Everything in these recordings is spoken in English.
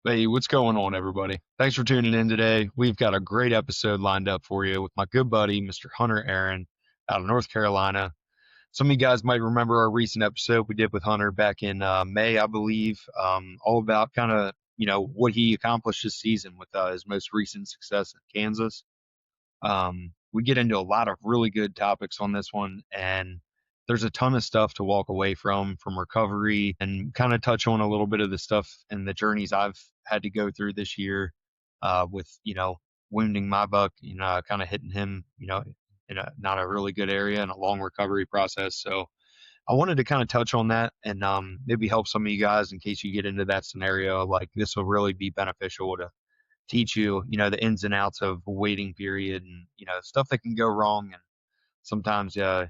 Hey, what's going on, everybody? Thanks for tuning in today. We've got a great episode lined up for you with my good buddy, Mr. Hunter Aaron, out of North Carolina. Some of you guys might remember our recent episode we did with Hunter back in May, I believe, all about kind of, what he accomplished this season with his most recent success in Kansas. We get into a lot of really good topics on this one, and there's a ton of stuff to walk away from recovery, and kind of touch on a little bit of the stuff and the journeys I've had to go through this year, with wounding my buck, kind of hitting him, in a not a really good area and a long recovery process. So I wanted to kind of touch on that and maybe help some of you guys in case you get into that scenario. Like this will really be beneficial to teach you, the ins and outs of a waiting period and, stuff that can go wrong. And sometimes, you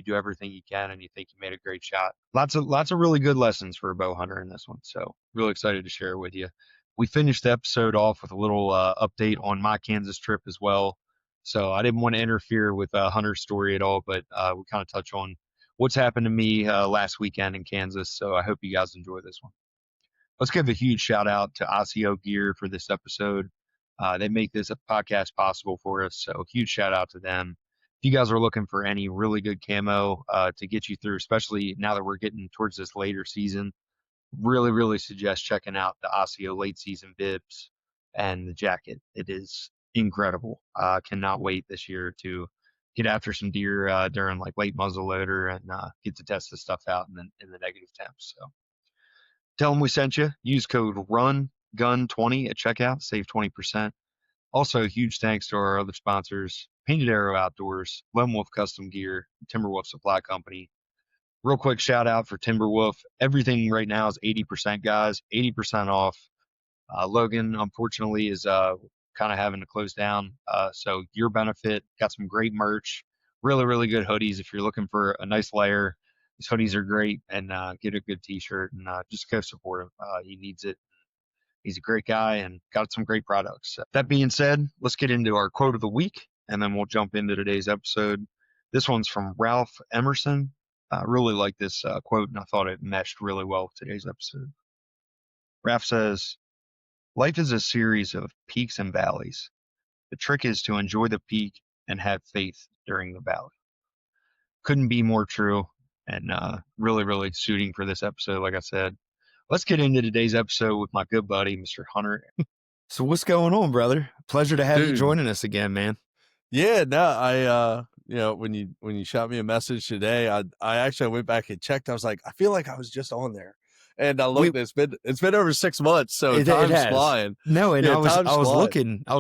do everything you can and you think you made a great shot. Lots of really good lessons for a bow hunter in this one. So really excited to share it with you. We finished the episode off with a little update on my Kansas trip as well. So I didn't want to interfere with Hunter's story at all, but we kind of touch on what's happened to me last weekend in Kansas. So I hope you guys enjoy this one. Let's give a huge shout out to Osseo Gear for this episode. They make this podcast possible for us, so huge shout out to them. If you guys are looking for any really good camo to get you through, especially now that we're getting towards this later season, really suggest checking out the Osseo late season bibs and the jacket. It is incredible. Cannot wait this year to get after some deer during like late muzzleloader and get to test this stuff out in the negative temps. So tell them we sent you. Use code RUNGUN20 at checkout. Save 20%. Also, huge thanks to our other sponsors, Painted Arrow Outdoors, Lone Wolf Custom Gear, Timberwolf Supply Company. Real quick shout out for Timberwolf. Everything right now is 80%, guys. 80% off. Logan, unfortunately, is kind of having to close down. So your benefit, got some great merch. Really good hoodies. If you're looking for a nice layer, these hoodies are great, and get a good t-shirt and just go support him. He needs it. He's a great guy and got some great products. That being said, let's get into our quote of the week, and then we'll jump into today's episode. This one's from Ralph Emerson. I really like this quote, and I thought it meshed really well with today's episode. Ralph says, "Life is a series of peaks and valleys. The trick is to enjoy the peak and have faith during the valley." Couldn't be more true, and really suiting for this episode, like I said. Let's get into today's episode with my good buddy, Mr. Hunter. So what's going on, brother? Pleasure to have you Dude, joining us again, man. yeah, no, when you shot me a message today, I actually went back and checked. I was like, I feel like I was just on there. And I We- looked, it's been over 6 months, so It time's has. flying. No, and Yeah, I was time's flying.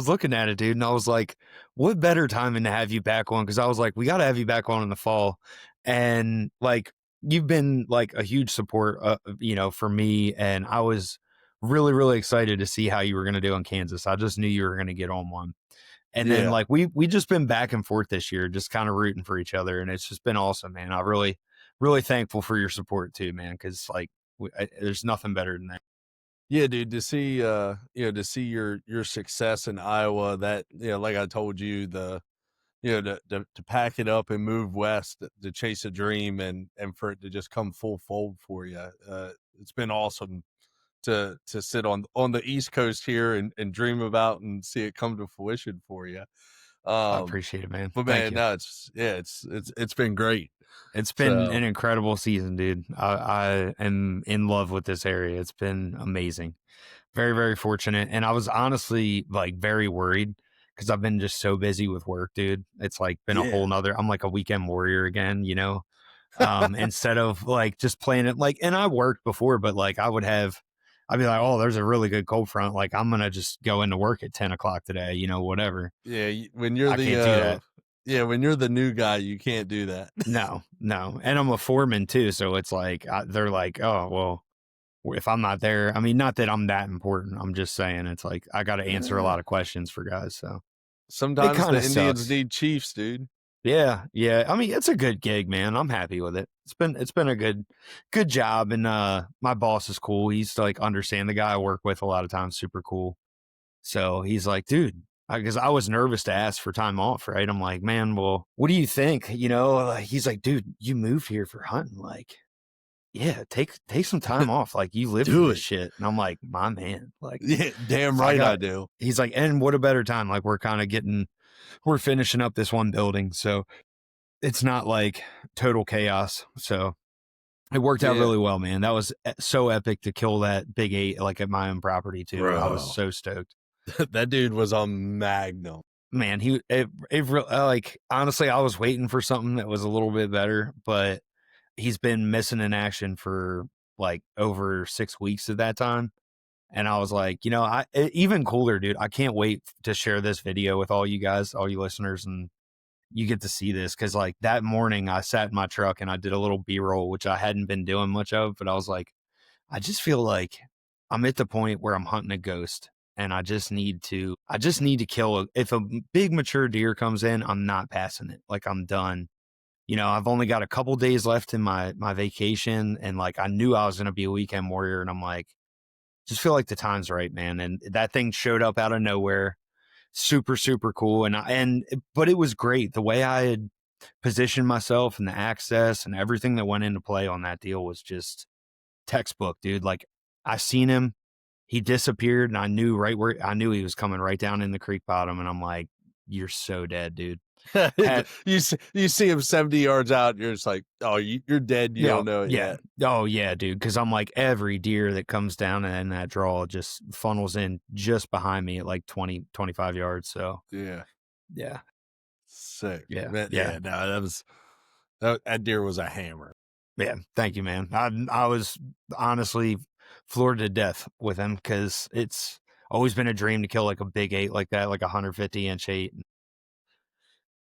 looking at it, dude, and I was like, what better timing to have you back on? Because I was like, we got to have you back on in the fall, and like you've been like a huge support, for me, and I was really excited to see how you were going to do in Kansas. I just knew you were going to get on one. And then Yeah. like we just been back and forth this year, just kind of rooting for each other, and it's just been awesome, man. I really thankful for your support too, man, because like there's nothing better than that. Yeah, dude, to see your success in Iowa, that, like I told you, to pack it up and move west to chase a dream and for it to just come full fold for you. It's been awesome to sit on the East Coast here and dream about and see it come to fruition for you. I appreciate it, man. But Thank man, you. no, it's been great. It's been So an incredible season, dude. I am in love with this area. It's been amazing. Very fortunate. And I was honestly like very worried because I've been just so busy with work, dude. It's like been a whole nother, I'm like a weekend warrior again, instead of like just playing it like, and I worked before, but like I'd be like, oh, there's a really good cold front. Like I'm going to just go into work at 10 o'clock today, whatever. yeah, when you're I can't do that. when you're the new guy, you can't do that. No. And I'm a foreman too. So it's like, they're like, oh, well, if I'm not there, I mean, not that I'm that important. I'm just saying it's like, I got to answer a lot of questions for guys. So Sometimes the kinda Indians sucks. need chiefs, dude. yeah. I mean, it's a good gig, man. I'm happy with it. It's been a good job. And, my boss is cool. He's like, understand the guy I work with a lot of times, super cool. So he's like, dude, because I was nervous to ask for time off, right? I'm like, man, well, what do you think? He's like, dude, you moved here for hunting. Like, yeah, take some time off. Like, you live for Do this it. shit. And I'm like, my man, like, Yeah, damn if right I do. he's like, and what a better time. Like, we're finishing up this one building. So it's not like total chaos. So it worked out Yeah, really well, man. That was so epic to kill that big 8, like at my own property too. I was bro. so stoked. That dude was a magnum. Man, like, honestly, I was waiting for something that was a little bit better, but he's been missing in action for like over 6 weeks at that time. And I was like, even cooler, dude. I can't wait to share this video with all you guys, all you listeners, and you get to see this. Cause like that morning I sat in my truck and I did a little B-roll, which I hadn't been doing much of, but I was like, I just feel like I'm at the point where I'm hunting a ghost and I just need to kill if a big mature deer comes in, I'm not passing it. Like, I'm done. I've only got a couple days left in my vacation, and like I knew I was going to be a weekend warrior, and I'm like, just feel like the time's right, man. And that thing showed up out of nowhere. Super, super cool. But it was great. The way I had positioned myself and the access and everything that went into play on that deal was just textbook, dude. Like, I seen him, he disappeared, and I knew he was coming right down in the creek bottom. And I'm like, you're so dead, dude. You see him 70 yards out, you're just like, oh, you're dead. You Yeah, don't know it yeah. yet. Oh, yeah, dude. Because I'm like, every deer that comes down in that draw just funnels in just behind me at like 20, 25 yards. So, Yeah, yeah, sick. yeah, Yeah. No, that deer was a hammer. yeah. Thank you, man. I was honestly floored to death with him because it's always been a dream to kill like a big 8 like that, like a 150-inch 8.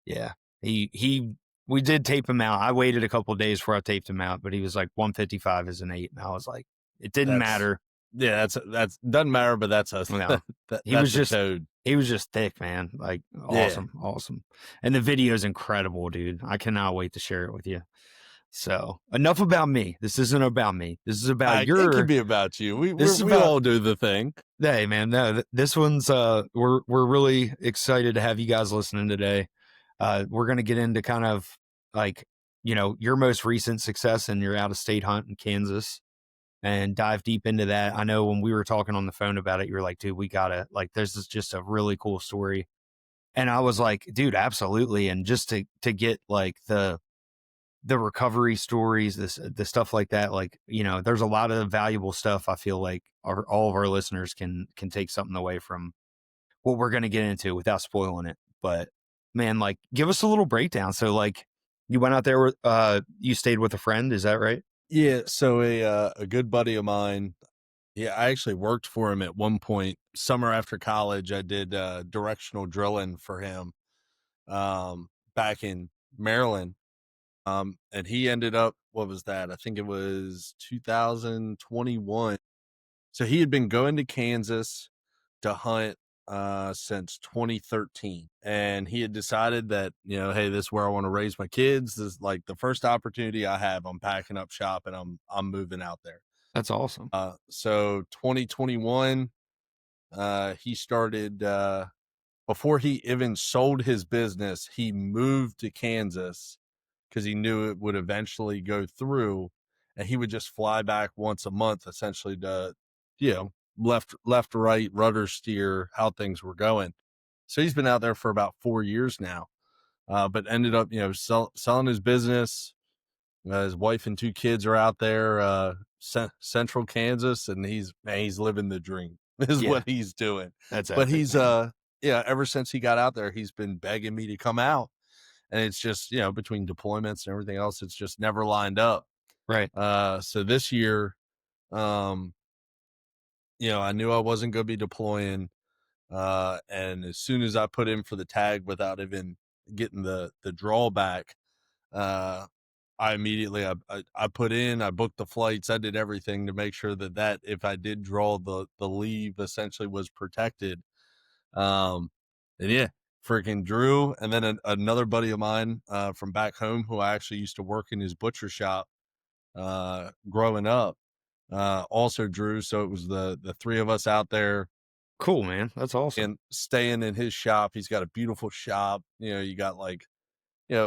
Yeah, we did tape him out. I waited a couple of days before I taped him out, but he was like 155 as an 8, and I was like, it didn't That's matter. yeah, that's doesn't matter, but that's us. No, That's a toad. he was just thick, man. Like, Yeah, awesome. And the video is incredible, dude. I cannot wait to share it with you. So, enough about me. This isn't about me. This is about it can be about you. We about all do the thing. hey, man. No, this one's we're really excited to have you guys listening today. We're going to get into kind of like, your most recent success in your out of state hunt in Kansas and dive deep into that. I know when we were talking on the phone about it, you were like, dude, we gotta, like, this is just a really cool story. And I was like, dude, absolutely. And just to get like the recovery stories, the stuff like that, like, there's a lot of valuable stuff. I feel like all of our listeners can take something away from what we're going to get into without spoiling it. But man, like, give us a little breakdown. So like, you went out there with, you stayed with a friend. Is that right? Yeah, so a good buddy of mine, yeah, I actually worked for him at one point. Summer after college, I did directional drilling for him back in Maryland. And he ended up, what was that? I think it was 2021. So he had been going to Kansas to hunt since 2013. And he had decided that, hey, this is where I want to raise my kids. This is like the first opportunity I have. I'm packing up shop and I'm moving out there. That's awesome. So 2021, he started before he even sold his business, he moved to Kansas because he knew it would eventually go through, and he would just fly back once a month, essentially to, left, right, rudder steer how things were going. So he's been out there for about 4 years now, but ended up, selling his business. His wife and 2 kids are out there, central Kansas, and he's living the dream is Yeah. what he's doing. That's But epic, he's, man. yeah, ever since he got out there, he's been begging me to come out. And it's just, between deployments and everything else, it's just never lined up. Right. So this year, um, I knew I wasn't going to be deploying. And as soon as I put in for the tag without even getting the drawback, uh, I immediately, I put in, I booked the flights. I did everything to make sure that if I did draw the leave essentially was protected. And yeah, freaking Drew. And then another buddy of mine, from back home who I actually used to work in his butcher shop, growing up, also Drew. So it was the 3 of us out there Cool, man. That's awesome. and staying in his shop. He's got a beautiful shop. You got like,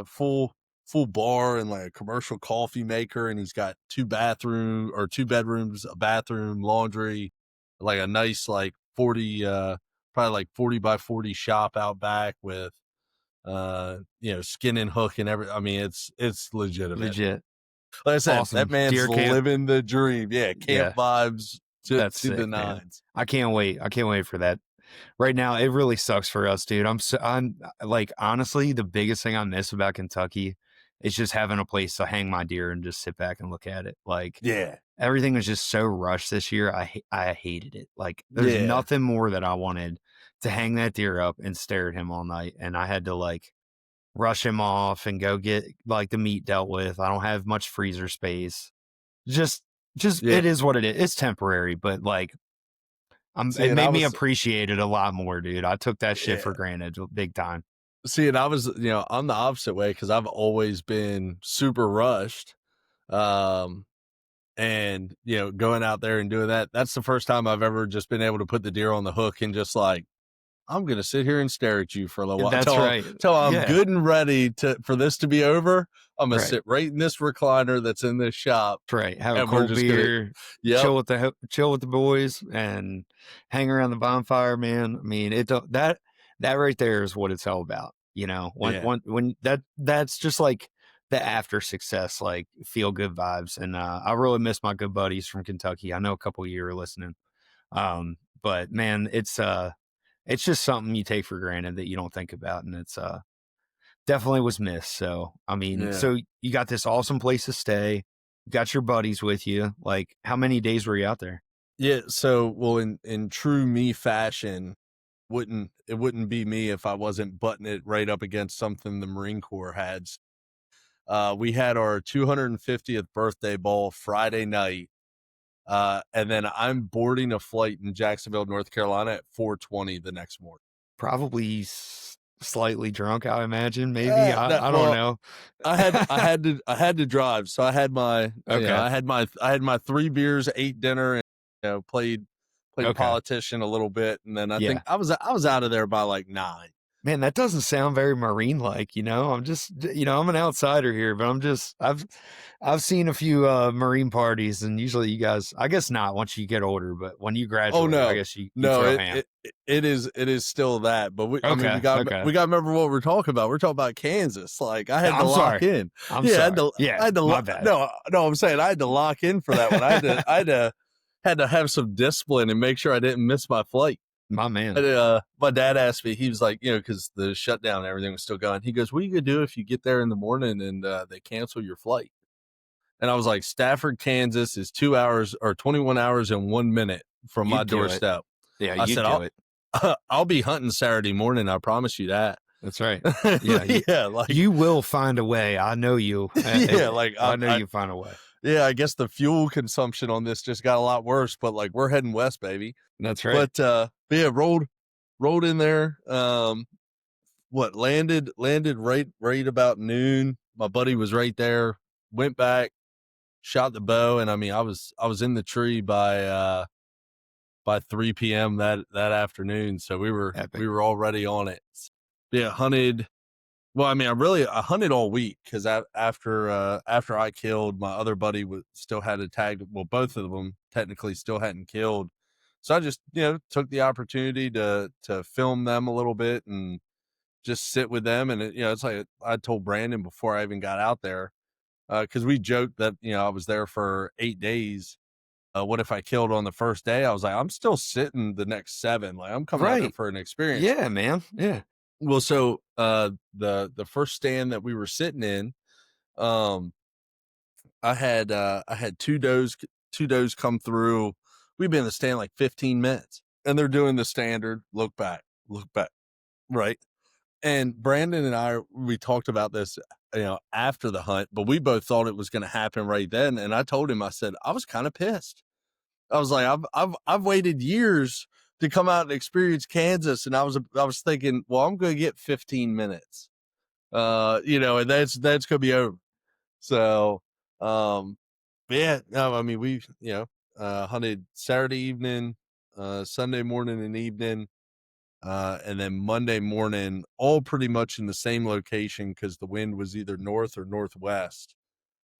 full full bar and like a commercial coffee maker, and he's got 2 bedrooms, a bathroom, laundry, like a nice like 40 probably like 40 by 40 shop out back with skin and hook and everything. I mean, it's legitimate. Legit. Like I said, that Awesome. man's Deer camp. living the dream. Yeah, camp Yeah. vibes That's to the sick, man. nines. I can't wait. I can't wait for that. Right now, it really sucks for us, dude. I'm like, honestly, the biggest thing I miss about Kentucky is just having a place to hang my deer and just sit back and look at it. Like, Yeah. everything was just so rushed this year. I hated it. Like, there's Yeah. nothing more that I wanted to hang that deer up and stare at him all night. And I had to like rush him off and go get like the meat dealt with. I don't have much freezer space. Just Yeah. it is what it is. It's temporary, but like See, it and made I me was appreciate it a lot more, dude. I took that shit for yeah. granted big time. See, and I was, I'm the opposite way because I've always been super rushed. And going out there and doing that, that's the first time I've ever just been able to put the deer on the hook and just like, I'm gonna sit here and stare at you for a little while That's right. till I'm Yeah. good and ready for this to be over. I'm gonna Right. sit right in this recliner that's in this shop. That's right. Have a And we're cold just gonna- beer, Yep. chill with the boys, and hang around the bonfire, man. I mean, that right there is what it's all about. When that's just like the after success, like feel good vibes. And I really miss my good buddies from Kentucky. I know a couple of you are listening. But man, it's just something you take for granted that you don't think about, and it's definitely was missed. So I mean, Yeah. so you got this awesome place to stay, you got your buddies with you. Like, how many days were you out there? Yeah. So, well, in true me fashion, it wouldn't be me if I wasn't butting it right up against something the Marine Corps had. We had our 250th birthday ball Friday night. And then I'm boarding a flight in Jacksonville, North Carolina at 4:20 the next morning. Probably slightly drunk, I imagine. Maybe I don't know. I had to drive, so I had my Okay. I had my 3 beers, ate dinner, and played Okay. politician a little bit, and then I Yeah. think I was out of there by like 9. Man, that doesn't sound very Marine like, I'm just, I'm an outsider here, but I've seen a few Marine parties, and usually you guys, I guess not once you get older, but when you graduate, Oh no, I guess you throw ham. it is still that, but I mean, Okay, we got to remember what we're talking about. We're talking about Kansas. Like I had to lock in. I'm sorry. I had to my bad. No, I'm saying I had to lock in for that one. I had to have some discipline and make sure I didn't miss my flight. My man. My dad asked me, he was like, because the shutdown and everything was still going. He goes, what are you going to do if you get there in the morning and they cancel your flight? And I was like, Stafford, Kansas is 2 hours or 21 hours and 1 minute from my doorstep. Yeah, I said, I'll be hunting Saturday morning. I promise you that. That's right. Yeah. Like you will find a way. I know you. Yeah. Like I know you find a way. Yeah. I guess the fuel consumption on this just got a lot worse, but like we're heading west, baby. That's right. But yeah, rolled in there. Landed right about noon. My buddy was right there. Went back, shot the bow, and I mean, I was in the tree by 3 p.m. that afternoon. So we were already on it. Yeah, hunted. Well, I mean, I hunted all week because after I killed, my other buddy still had a tag. Well, both of them technically still hadn't killed. So I just, took the opportunity to film them a little bit and just sit with them. And it's like I told Brandon before I even got out there, because we joked that, I was there for 8 days. What if I killed on the first day? I was like, I'm still sitting the next 7. Like I'm coming out there for an experience. Yeah, man. Yeah. Well, so the first stand that we were sitting in, I had two does come through. We've been in the stand like 15 minutes, and they're doing the standard look back, right? And Brandon and we talked about this, after the hunt, but we both thought it was going to happen right then. And I told him, I said, I was kind of pissed. I was like, I've waited years to come out and experience Kansas, and I was thinking, well, I'm going to get 15 minutes, and that's going to be over. So, yeah, no, I mean, we, hunted Saturday evening, Sunday morning and evening. And then Monday morning, all pretty much in the same location because the wind was either north or northwest.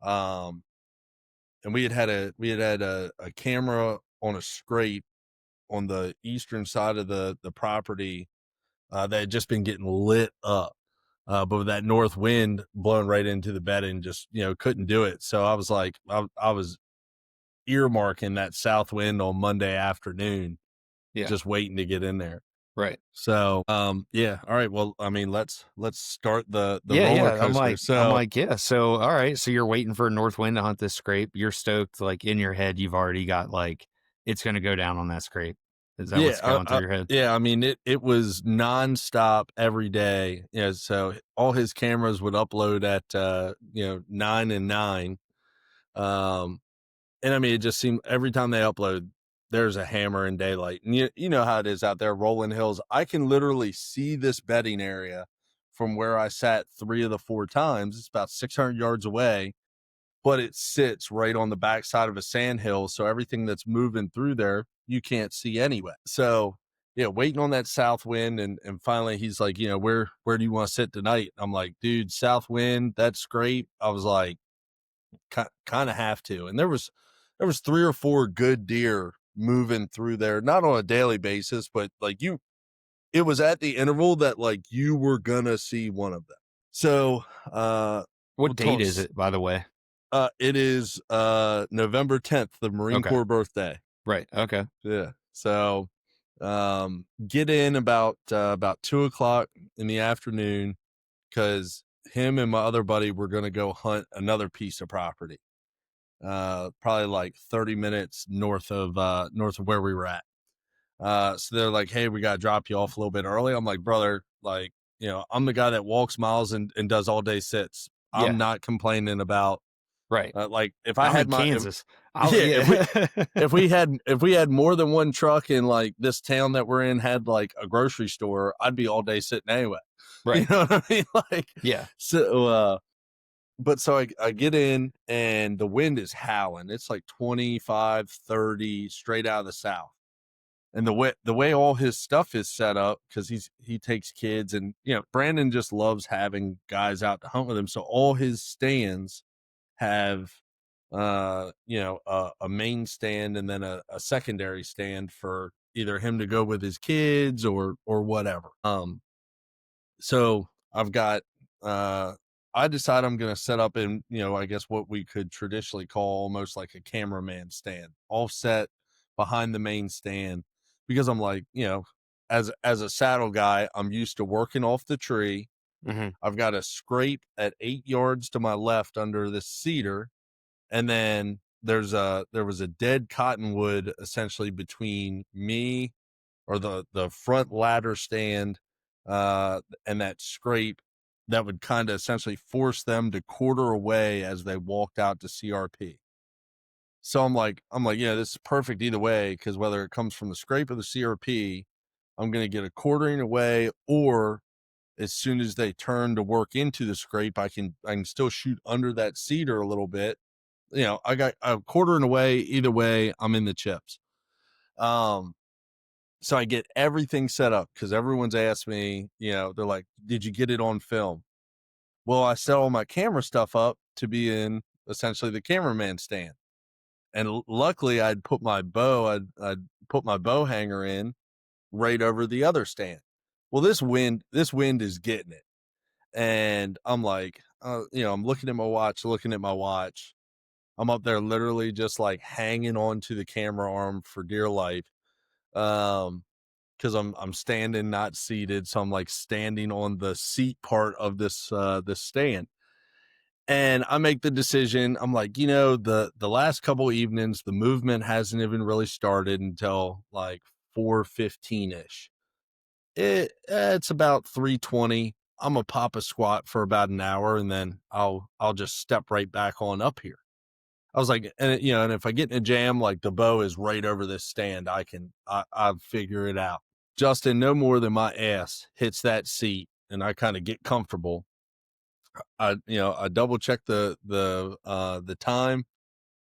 And we had a camera on a scrape on the eastern side of the property that had just been getting lit up. But with that north wind blowing right into the bedding, just, couldn't do it. So I was like, I was earmarking that south wind on Monday afternoon, Yeah. just waiting to get in there. Right. So, yeah. All right. Well, I mean, let's start the Yeah, roller yeah. coaster. I'm like, yeah. So, all right. So you're waiting for a north wind to hunt this scrape. You're stoked. Like in your head, you've already got like it's going to go down on that scrape. Is that what's going through your head? Yeah. I mean, it was nonstop every day. Yeah. So all his cameras would upload at 9 and 9. And I mean, it just seemed every time they upload, there's a hammer in daylight. And you know how it is out there, rolling hills. I can literally see this bedding area from where I sat 3 of the 4 times. It's about 600 yards away, but it sits right on the backside of a sand hill. So everything that's moving through there, you can't see anyway. So yeah, waiting on that south wind. And finally he's like, where do you want to sit tonight? I'm like, dude, south wind, that's great. I was like, kind of have to. And there was 3 or 4 good deer moving through there, not on a daily basis, but like it was at the interval that like you were gonna see one of them. So What date is it, by the way? It is November 10th, the Marine Corps birthday. Right. Okay. Yeah. So get in about 2:00 in the afternoon, because him and my other buddy were gonna go hunt another piece of property. Probably like 30 minutes north of where we were at. So they're like, hey, we got to drop you off a little bit early. I'm like, brother, like, I'm the guy that walks miles and does all day sits. Yeah. I'm not complaining about, right. Like if I had my Kansas, if we had more than one truck in like this town that we're in had like a grocery store, I'd be all day sitting anyway. Right. You know what I mean? Like, yeah. So, but so I get in and the wind is howling. It's like 25, 30 straight out of the south. And the way all his stuff is set up, because he takes kids, and Brandon just loves having guys out to hunt with him. So all his stands have a main stand and then a secondary stand for either him to go with his kids or whatever. So I've got I decide I'm going to set up in, I guess what we could traditionally call almost like a cameraman stand, offset behind the main stand, because I'm like, as a saddle guy, I'm used to working off the tree. Mm-hmm. I've got a scrape at 8 yards to my left under this cedar, and then there was a dead cottonwood essentially between me, or the front ladder stand, and that scrape, that would kind of essentially force them to quarter away as they walked out to CRP. So I'm like, yeah, this is perfect either way, because whether it comes from the scrape or the CRP, I'm going to get a quartering away, or as soon as they turn to work into the scrape, I can still shoot under that cedar a little bit. I got a quartering away. Either way, I'm in the chips. So I get everything set up, because everyone's asked me, they're like, did you get it on film? Well, I set all my camera stuff up to be in essentially the cameraman stand. And luckily I'd put my bow hanger in right over the other stand. Well, this wind is getting it. And I'm like, I'm looking at my watch. I'm up there literally just like hanging on to the camera arm for dear life. Because I'm standing, not seated, so I'm like standing on the seat part of this stand. And I make the decision. I'm like, the last couple evenings, the movement hasn't even really started until like 4:15 ish. It's about 3:20. I'm gonna pop a squat for about an hour, and then I'll just step right back on up here. I was like, and if I get in a jam, like the bow is right over this stand, I'll figure it out. Justin, no more than my ass hits that seat and I kind of get comfortable. I double check the time,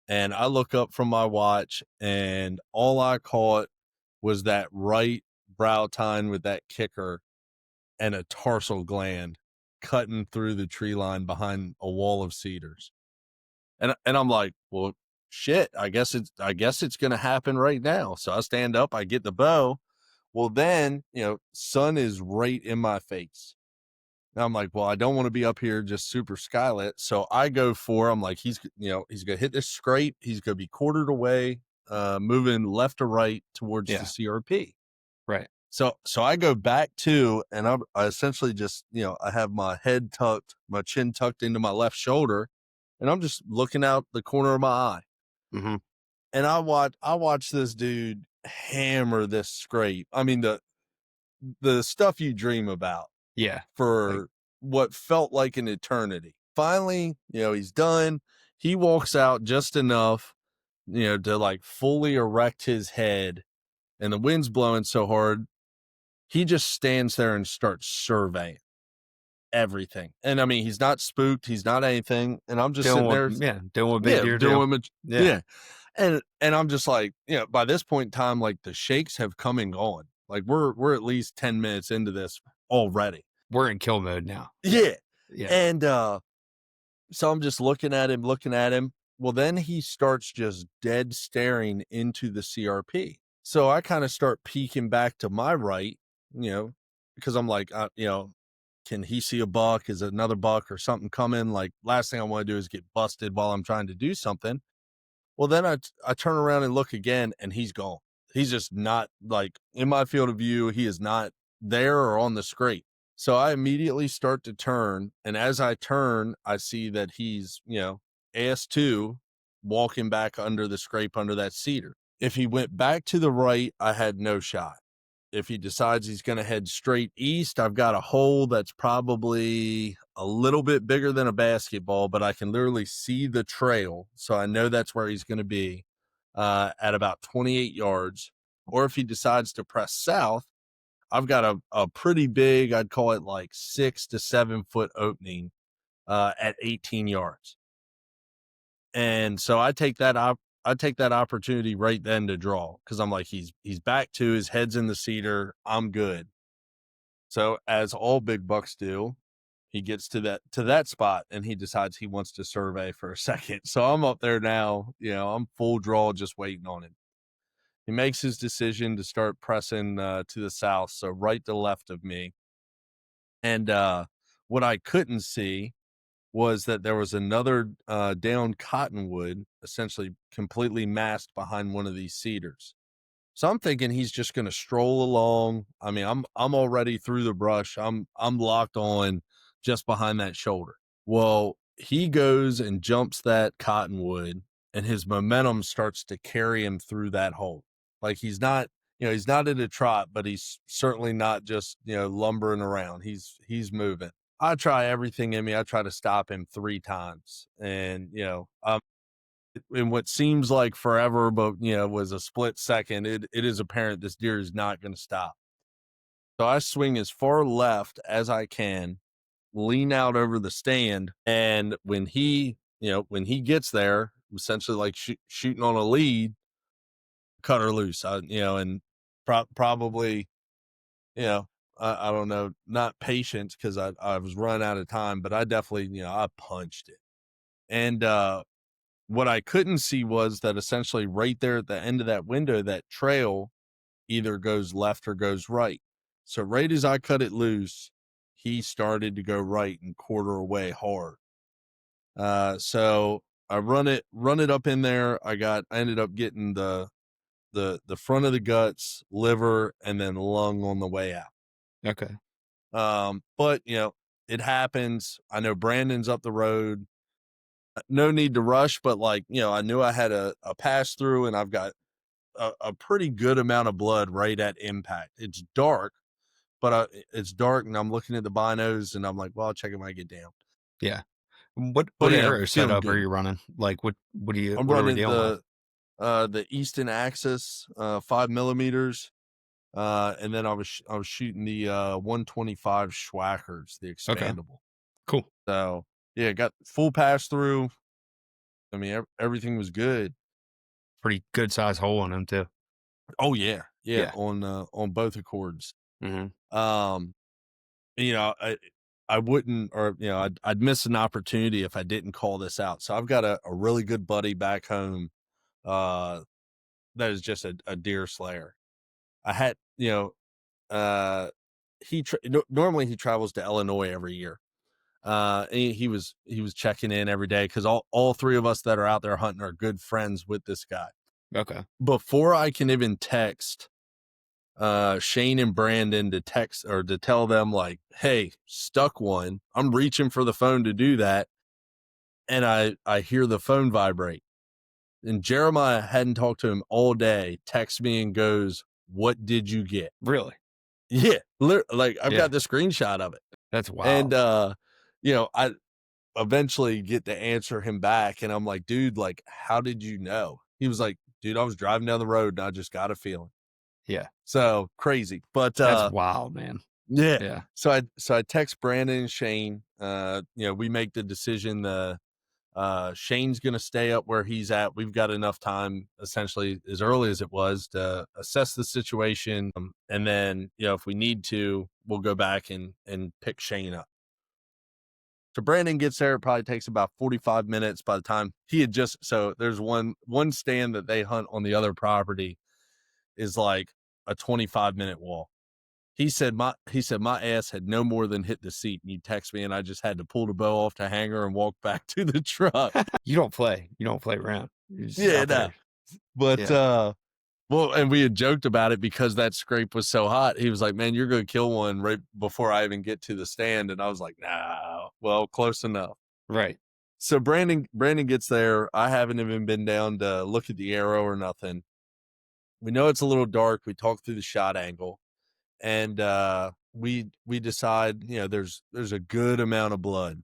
and I look up from my watch, and all I caught was that right brow tine with that kicker and a tarsal gland cutting through the tree line behind a wall of cedars. And I'm like, well, shit, I guess it's going to happen right now. So I stand up, I get the bow. Well, then, sun is right in my face. And I'm like, well, I don't want to be up here just super skylit. So I go I'm like, he's going to hit this scrape. He's going to be quartered away, moving left to right towards the CRP. Right. So I go back and I essentially just, I have my head tucked, my chin tucked into my left shoulder, and I'm just looking out the corner of my eye. Mm-hmm. And I watch this dude hammer this scrape. I mean, the stuff you dream about. Yeah. For what felt like an eternity. Finally, he's done. He walks out just enough, to like fully erect his head, and the wind's blowing so hard. He just stands there and starts surveying everything. And I mean, he's not spooked. He's not anything. And I'm just sitting there. Doing what big deer do. Yeah. And I'm just like, by this point in time, like the shakes have come and gone. Like we're at least 10 minutes into this already. We're in kill mode now. Yeah. Yeah. And so I'm just looking at him. Well, then he starts just dead staring into the CRP. So I kind of start peeking back to my right, because I'm like, can he see a buck? Is another buck or something coming? Like, last thing I want to do is get busted while I'm trying to do something. Well, then I turn around and look again, and he's gone. He's just not, like, in my field of view. He is not there or on the scrape. So I immediately start to turn, and as I turn, I see that he's, AS2 walking back under the scrape under that cedar. If he went back to the right, I had no shot. If he decides he's going to head straight east, I've got a hole that's probably a little bit bigger than a basketball, but I can literally see the trail. So I know that's where he's going to be at about 28 yards. Or if he decides to press south, I've got a pretty big, I'd call it like 6 to 7 foot opening at 18 yards. And so I take that opportunity right then to draw, because I'm like, he's back to, his head's in the cedar. I'm good. So as all big bucks do, he gets to that spot and he decides he wants to survey for a second. So I'm up there now, I'm full draw, just waiting on him. He makes his decision to start pressing to the south, so right to left of me. And what I couldn't see was that there was another down cottonwood, essentially completely masked behind one of these cedars. So I'm thinking he's just going to stroll along. I mean, I'm already through the brush. I'm locked on just behind that shoulder. Well, he goes and jumps that cottonwood, and his momentum starts to carry him through that hole. Like, he's not at a trot, but he's certainly not just, lumbering around. He's moving. I try everything in me. I try to stop him 3 times, and, in what seems like forever, but, was a split second, it is apparent this deer is not going to stop. So I swing as far left as I can, lean out over the stand, and when he gets there, essentially like shooting on a lead, cut her loose. And probably, I don't know, not patience, because I was running out of time, but I definitely, I punched it. And what I couldn't see was that essentially right there at the end of that window, that trail either goes left or goes right. So right as I cut it loose, he started to go right and quarter away hard. So I run it up in there. I ended up getting the front of the guts, liver, and then lung on the way out. Okay. But it happens. I know Brandon's up the road. No need to rush, but I knew I had a pass through, and I've got a pretty good amount of blood right at impact. It's dark, but it's dark, and I'm looking at the binos, and I'm like, well, I'll check it when I get down. Yeah. What But, arrow setup good. are you running? Like, what are you? I'm what running are we the Easton Axis 5mm, and then I was shooting the 125 Schwackers, the expandable. Okay. Cool. So yeah, got full pass through. I mean, everything was good. Pretty good size hole on him too. Oh yeah. Yeah. on both accords. Mm-hmm. You know, I wouldn't, or I'd miss an opportunity if I didn't call this out. So I've got a really good buddy back home, that is just a deer slayer. I had, normally he travels to Illinois every year. He was checking in every day because all three of us that are out there hunting are good friends with this guy. Okay. Before I can even text Shane and Brandon to text or to tell them like, hey, stuck one, I'm reaching for the phone to do that, and I hear the phone vibrate, and Jeremiah hadn't talked to him all day, texts me and goes, what did you get? Really? Yeah, like I've got the screenshot of it. That's wild. And I eventually get to answer him back, and I'm like, dude, like, how did you know? He was like, dude, I was driving down the road and I just got a feeling. Yeah. So crazy. But That's wild, man. yeah. Yeah. So I text Brandon and Shane. We make the decision. Shane's gonna stay up where he's at. We've got enough time, essentially as early as it was, to assess the situation. And then, if we need to, we'll go back and pick Shane up. So Brandon gets there. It probably takes about 45 minutes by the time he had just, so there's one stand that they hunt on the other property is like a 25-minute walk. He said my ass had no more than hit the seat, and he texted me, and I just had to pull the bow off the hanger and walk back to the truck. You don't play around. You're just Yeah, out no. there. But Yeah. well, and we had joked about it because that scrape was so hot. He was like, man, you're gonna kill one right before I even get to the stand. And I was like, nah, well, close enough. Right. So Brandon gets there. I haven't even been down to look at the arrow or nothing. We know it's a little dark. We talk through the shot angle, and we decide, there's a good amount of blood.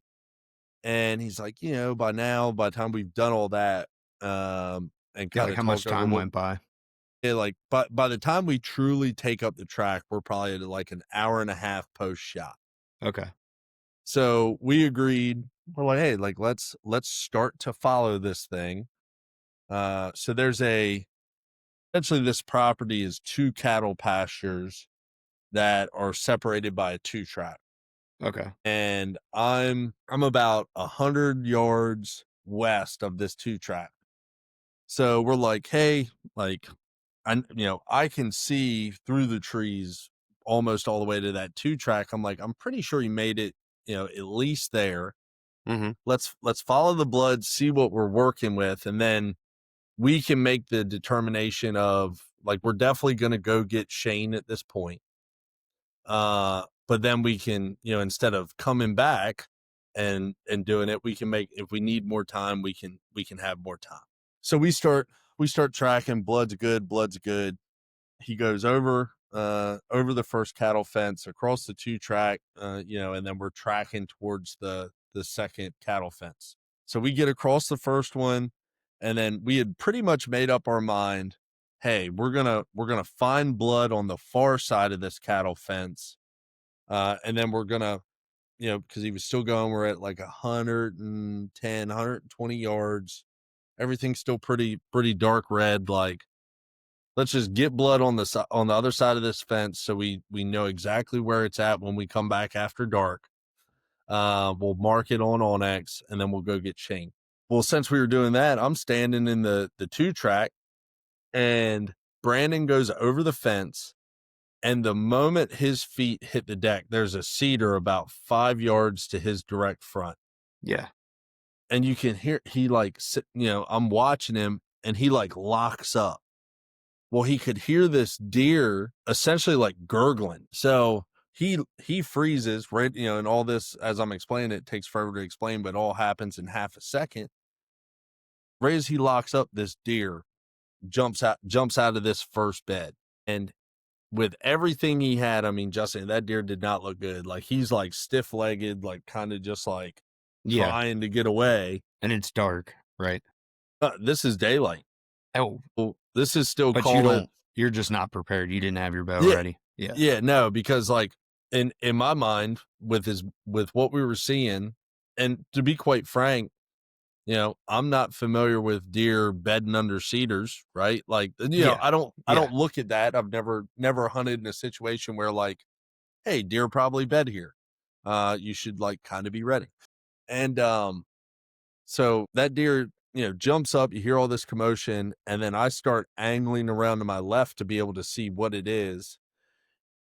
And he's like, by the time we've done all that, and Yeah, kind like of how much talked over time what, went by? yeah, like, but by the time we truly take up the track, we're probably at like an hour and a half post shot. Okay. So we agreed. We're like, hey, like let's start to follow this thing. So there's essentially this property is 2 cattle pastures that are separated by a 2-track. Okay. And I'm about 100 yards west of this 2-track. So we're like, hey, like, I can see through the trees almost all the way to that 2-track. I'm like, I'm pretty sure he made it, at least there. Mm-hmm. Let's follow the blood, see what we're working with, and then we can make the determination of like, we're definitely going to go get Shane at this point. But then we can, instead of coming back and doing it, we can make, if we need more time, we can have more time. So we start tracking. Blood's good. He goes over the first cattle fence, across the 2-track, and then we're tracking towards the second cattle fence. So we get across the first one, and then we had pretty much made up our mind, hey, we're gonna find blood on the far side of this cattle fence, and then we're gonna, because he was still going, we're at like 120 yards. Everything's still pretty dark red. Like, let's just get blood on the other side of this fence, so we know exactly where it's at when we come back after dark. We'll mark it on Onyx, and then we'll go get Shane. Well, since we were doing that, I'm standing in the 2-track, and Brandon goes over the fence, and the moment his feet hit the deck, there's a cedar about 5 yards to his direct front. Yeah. And you can hear, he like, I'm watching him, and he like locks up. Well, he could hear this deer essentially like gurgling. So he freezes, right? And all this, as I'm explaining, it takes forever to explain, but it all happens in half a second. Right as he locks up, this deer jumps out of this first bed. And with everything he had, I mean, Justin, that deer did not look good. Like, he's like stiff-legged, like kind of just like trying to get away. And it's dark, right? This is daylight. Oh, Well, this is still but you're just not prepared. You didn't have your bow ready. Yeah. Yeah, no, because like in my mind, with what we were seeing, and to be quite frank, I'm not familiar with deer bedding under cedars, right? Like, Yeah. I don't Yeah. look at that. I've never hunted in a situation where like, hey, deer probably bed here. You should like kind of be ready. And so that deer, jumps up, you hear all this commotion, and then I start angling around to my left to be able to see what it is.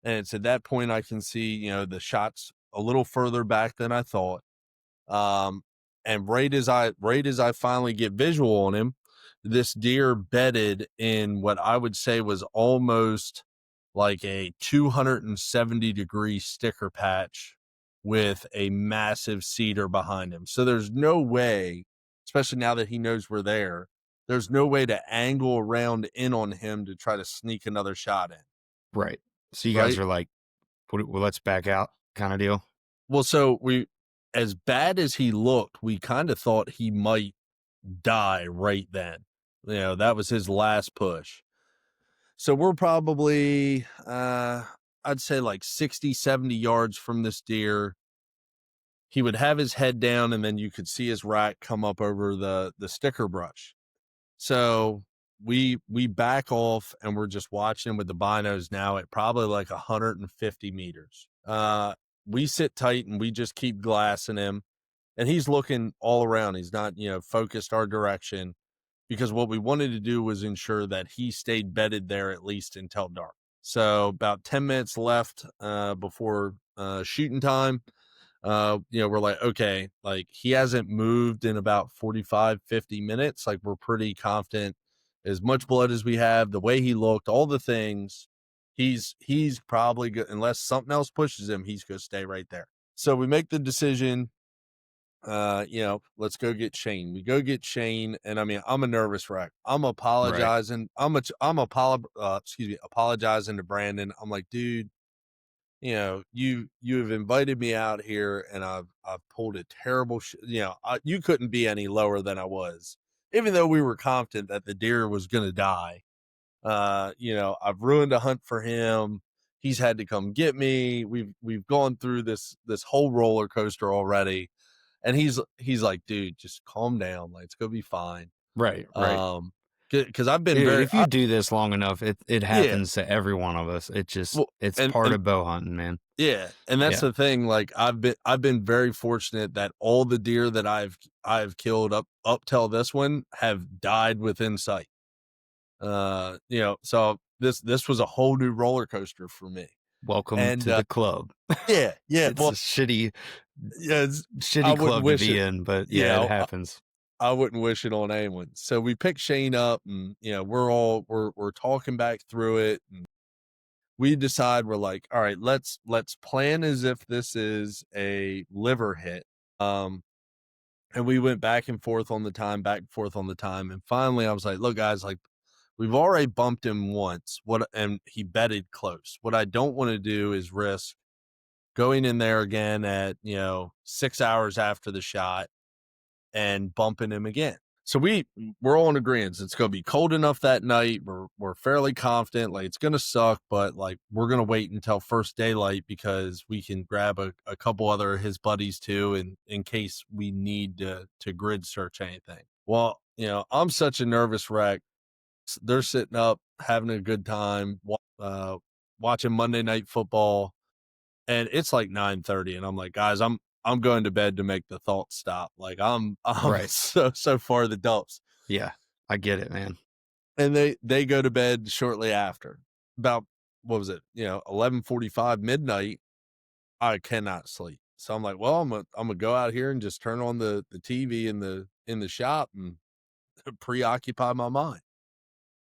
And it's at that point I can see, the shots a little further back than I thought. Um, and right as I finally get visual on him, this deer bedded in what I would say was almost like a 270-degree sticker patch with a massive cedar behind him. So there's no way, especially now that he knows we're there, there's no way to angle around in on him to try to sneak another shot in. Right. So you guys Right. are like, well, let's back out kind of deal. Well, so as bad as he looked, we kind of thought he might die right then. That was his last push. So we're probably, I'd say like 60, 70 yards from this deer. He would have his head down and then you could see his rack come up over the sticker brush. So we back off and we're just watching with the binos now at probably like 150 meters. We sit tight and we just keep glassing him, and he's looking all around. He's not, focused our direction, because what we wanted to do was ensure that he stayed bedded there at least until dark. So about 10 minutes left before shooting time. We're like, okay, like he hasn't moved in about 45, 50 minutes. Like we're pretty confident, as much blood as we have, the way he looked, all the things, he's probably good. Unless something else pushes him, he's going to stay right there. So we make the decision, let's go get Shane. We go get Shane, and I mean, I'm a nervous wreck. I'm apologizing. Apologizing to Brandon. I'm like, dude, you have invited me out here, and I've pulled a terrible. You couldn't be any lower than I was, even though we were confident that the deer was going to die. I've ruined a hunt for him. He's had to come get me. We've gone through this whole roller coaster already. And he's like, dude, just calm down. Like, it's gonna be fine. Right. Because I've been Dude, if you do this long enough, it yeah. happens to every one of us. Well, It's and part of bow hunting, man. yeah, and that's Yeah. the thing. Like, I've been very fortunate that all the deer that I've killed up till this one have died within sight. So this was a whole new roller coaster for me. Welcome And to the club. yeah. It's Well, a shitty yeah, I wouldn't club to wish be it. in, but yeah, it happens. I wouldn't wish it on anyone. So we pick Shane up, and we're talking back through it, and we decide, we're like, all right, let's plan as if this is a liver hit. And we went back and forth on the time, and finally I was like, look, guys, like, we've already bumped him once. And he bedded close. What I don't want to do is risk going in there again at 6 hours after the shot and bumping him again. So we're all in agreement. It's going to be cold enough that night. We're fairly confident. Like, it's going to suck, but like, we're going to wait until first daylight because we can grab a couple other of his buddies too, and in case we need to grid search anything. Well, I'm such a nervous wreck. They're sitting up having a good time, watching Monday Night Football, and it's like 9:30, and I'm like, guys, I'm going to bed to make the thoughts stop. Like, I'm Right. so far the dumps. Yeah, I get it, man. And they go to bed shortly after. About, what was it? 11:45, midnight. I cannot sleep. So I'm like, well, I'm gonna go out here and just turn on the TV in the shop and preoccupy my mind.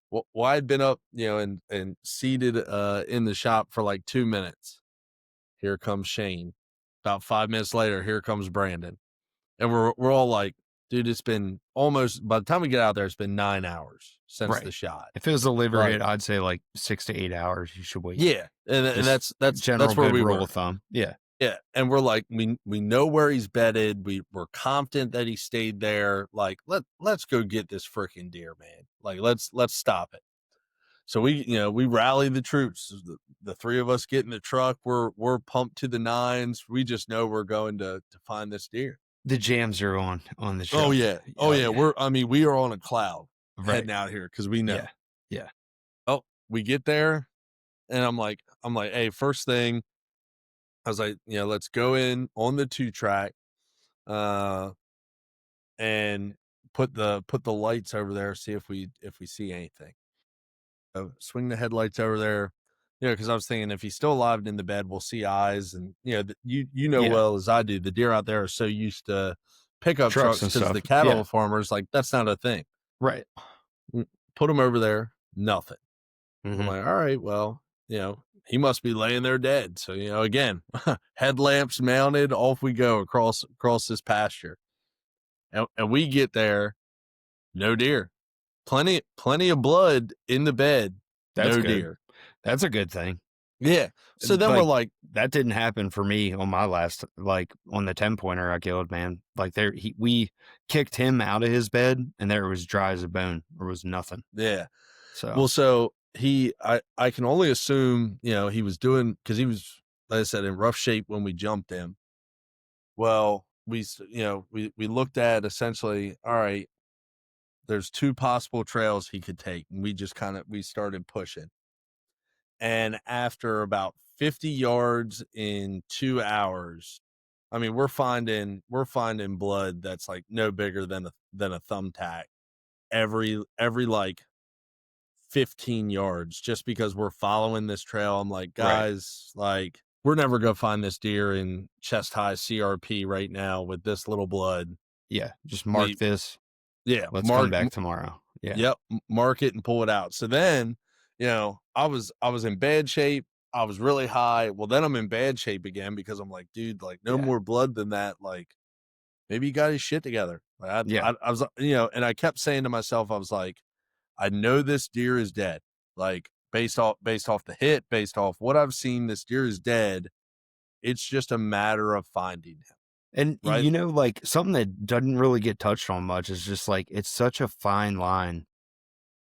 Well, I had been up, and seated in the shop for like 2 minutes. Here comes Shane. About 5 minutes later, here comes Brandon. And we're all like, dude, it's been almost, by the time we get out there, it's been 9 hours since the shot. If it was a liver Like, hit, I'd say like 6 to 8 hours. You should wait. yeah. And that's general where good we rule were. of thumb. Yeah. Yeah. And we're like, we know where he's bedded. We're confident that he stayed there. Like, let's go get this freaking deer, man. Like, let's stop it. So we rally the troops. The three of us get in the truck. We're pumped to the nines. We just know we're going to find this deer. The jams are on the Oh shelf. yeah. Oh yeah. We are on a cloud Right. heading out here because we know. Yeah. Yeah. Oh, we get there and I'm like, hey, first thing, I was like, let's go in on the 2-track, and put the lights over there, see if we see anything. So swing the headlights over there, because I was thinking if he's still alive and in the bed, we'll see eyes, and you know Yeah. well as I do, the deer out there are so used to pickup Trucks trucks and because the stuff. cattle Yeah. farmers, like, that's not a thing. Right. Put him over there, nothing. I'm Hmm. like, all right, well, he must be laying there dead. So, again, headlamps mounted, off we go across this pasture. And we get there, no deer. Plenty of blood in the bed, That's no good. deer. That's a good thing. Yeah. So then we're Like like, that didn't happen for me on my last, like on the 10-pointer I killed, man. Like we kicked him out of his bed and there it was dry as a bone. There was nothing. yeah. So Well, so I can only assume, he was doing, because he was, like I said, in rough shape when we jumped him. Well, we looked at essentially, all right, there's 2 possible trails he could take, and we started pushing. And after about 50 yards in 2 hours, I mean, we're finding blood that's like no bigger than a thumbtack every like 15 yards, just because we're following this trail. I'm like, right. guys, like, we're never gonna find this deer in chest high CRP right now with this little blood. Yeah. Just mark We this. Yeah, Let's come back tomorrow. Yeah. yep, mark it and pull it out. So then, I was in bad shape. I was really high. Well, then I'm in bad shape again because I'm like, dude, like, no Yeah. more blood than that. Like, maybe he got his shit together. Like, Yeah. I was, and I kept saying to myself, I was like, I know this deer is dead. Like, based off the hit, based off what I've seen, this deer is dead. It's just a matter of finding him. And Right? like something that doesn't really get touched on much is just like it's such a fine line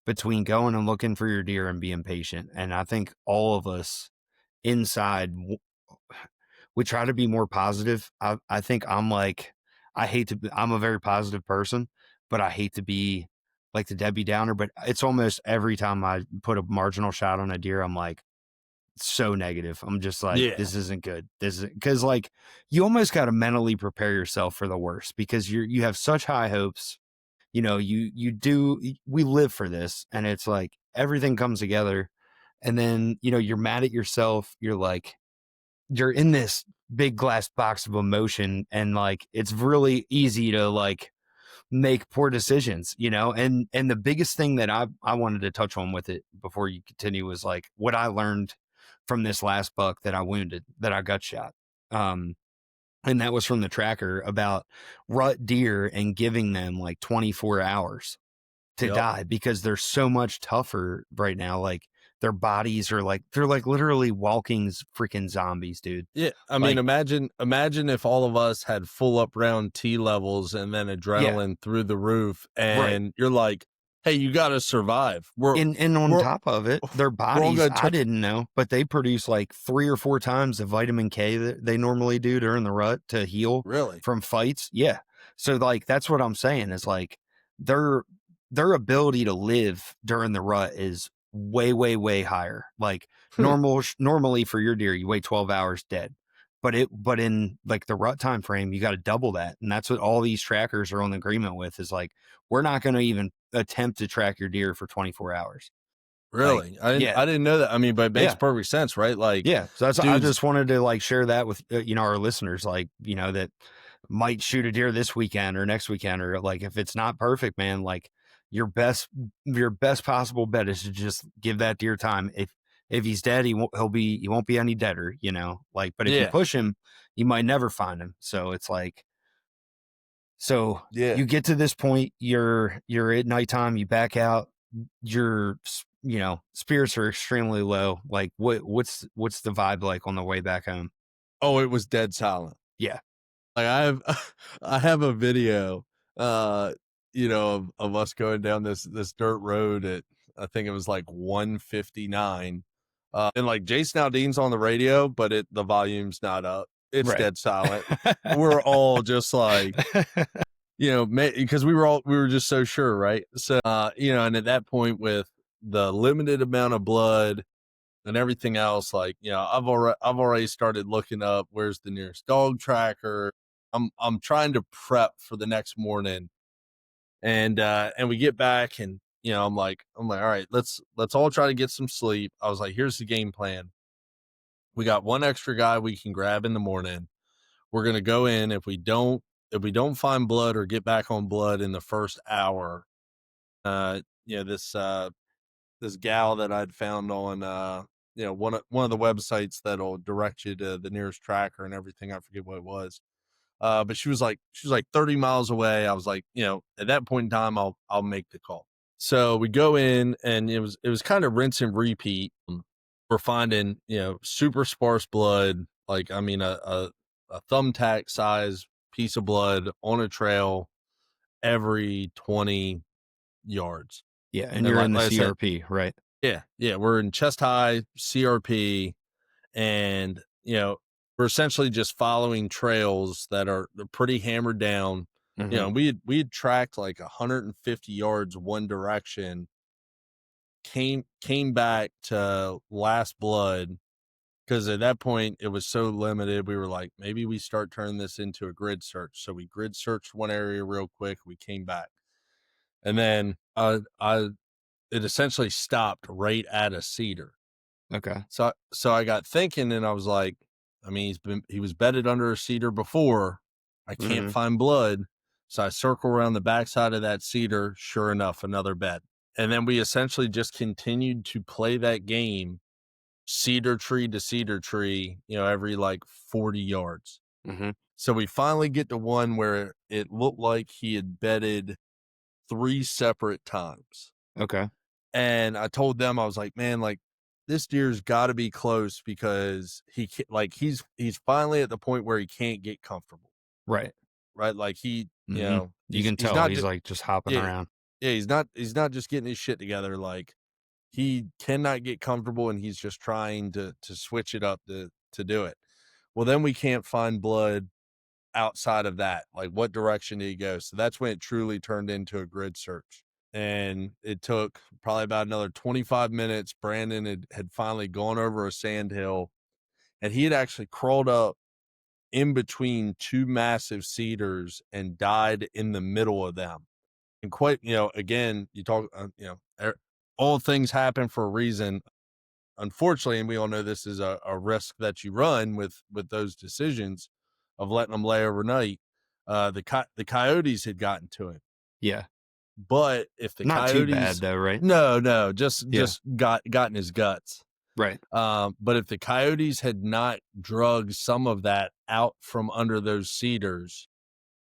between going and looking for your deer and being patient. And I think all of us inside we try to be more positive. I think I'm like I'm a very positive person, but I hate to be like the Debbie Downer. But it's almost every time I put a marginal shot on a deer, I'm like so negative. I'm just like, Yeah. this isn't good. This is because like you almost got to mentally prepare yourself for the worst because you have such high hopes. We live for this, and it's like everything comes together, and then you're mad at yourself. You're like you're in this big glass box of emotion, and like it's really easy to like make poor decisions, and the biggest thing that I wanted to touch on with it before you continue was like what I learned from this last buck that I gut shot. And that was from the tracker about rut deer and giving them like 24 hours to Yep. die because they're so much tougher right now. Like their bodies are like, they're like literally walking freaking zombies, dude. Yeah, I mean, Like, imagine if all of us had full up round T levels and then yeah, adrenaline through the roof, right. and you're like, "Hey, you got to survive." And on We're top of it, their we're all bodies, gonna I turn. didn't know, but they produce like 3 or 4 times the vitamin K that they normally do during the rut to heal Really? from fights. Yeah. So like that's what I'm saying is like their their ability to live during the rut is way, way, way higher. Like normally for your deer, you wait 12 hours dead. But in like the rut time frame, you got to double that. And that's what all these trackers are on agreement with is like, we're not going to even attempt to track your deer for 24 hours. Like, Really? I didn't yeah, I didn't know that. I mean, but it makes yeah, perfect sense, right? Like, yeah. So that's, I dudes, just wanted to like share that with, our listeners, like, that might shoot a deer this weekend or next weekend, or like, if it's not perfect, man, like your best possible bet is to just give that deer time. If he's dead, he won't be any deader, like, but if you yeah, push him, you might never find him. So it's like, so yeah. you get to this point, you're at nighttime, you back out, your spirits are extremely low. Like what's the vibe like on the way back home? Oh, it was dead silent. Yeah. Like, I have I have a video, of us going down this dirt road at, I think it was like 159. And like Jason Aldean's on the radio, but the volume's not up. it's Right. dead silent. We're all just like, because we were just so sure, right? So, and at that point, with the limited amount of blood and everything else, like, I've already started looking up where's the nearest dog tracker. I'm trying to prep for the next morning, and we get back, and I'm like, all right, let's all try to get some sleep. I was like, here's the game plan. We got one extra guy we can grab in the morning. We're gonna go in. If we don't find blood or get back on blood in the first hour, this gal that I'd found on one of the websites that'll direct you to the nearest tracker and everything. I forget what it was. But she was like 30 miles away. I was like, at that point in time, I'll make the call. So we go in, and it was kind of rinse and repeat. We're finding, super sparse blood, like, I mean, a thumbtack size piece of blood on a trail every 20 yards. Yeah, and And you're in the like I said, CRP, right? yeah, we're in chest high CRP, and we're essentially just following trails that are pretty hammered down. Mhm. We had tracked like 150 yards one direction, came back to last blood, because at that point it was so limited. We were like, maybe we start turning this into a grid search. So we grid searched one area real quick. We came back, and then it essentially stopped right at a cedar. Okay. So I got thinking, and I was like, I mean, he was bedded under a cedar before. I can't Mhm. find blood. So I circle around the backside of that cedar. Sure enough, another bed. And then we essentially just continued to play that game, cedar tree to cedar tree, every like 40 yards. Mhm. So we finally get to one where it looked like he had bedded 3 separate times. Okay. And I told them, I was like, man, like, this deer's got to be close, because he's finally at the point where he can't get comfortable, Right. right? Like, Mhm. You can he's tell not he's like just hopping yeah, around. yeah, he's not just getting his shit together. Like, he cannot get comfortable, and he's just trying to switch it up to do it. Well, then we can't find blood outside of that. Like, what direction did he go? So that's when it truly turned into a grid search. And it took probably about another 25 minutes. Brandon had finally gone over a sand hill, and he had actually crawled up in between two massive cedars and died in the middle of them. And quite, again, you talk, all things happen for a reason. Unfortunately, and we all know this is a risk that you run with those decisions of letting them lay overnight. The coyotes had gotten to him. Yeah. But if the Not too bad coyotes, though, right? no, just Yeah. gotten his guts. Right. But if the coyotes had not drugged some of that out from under those cedars,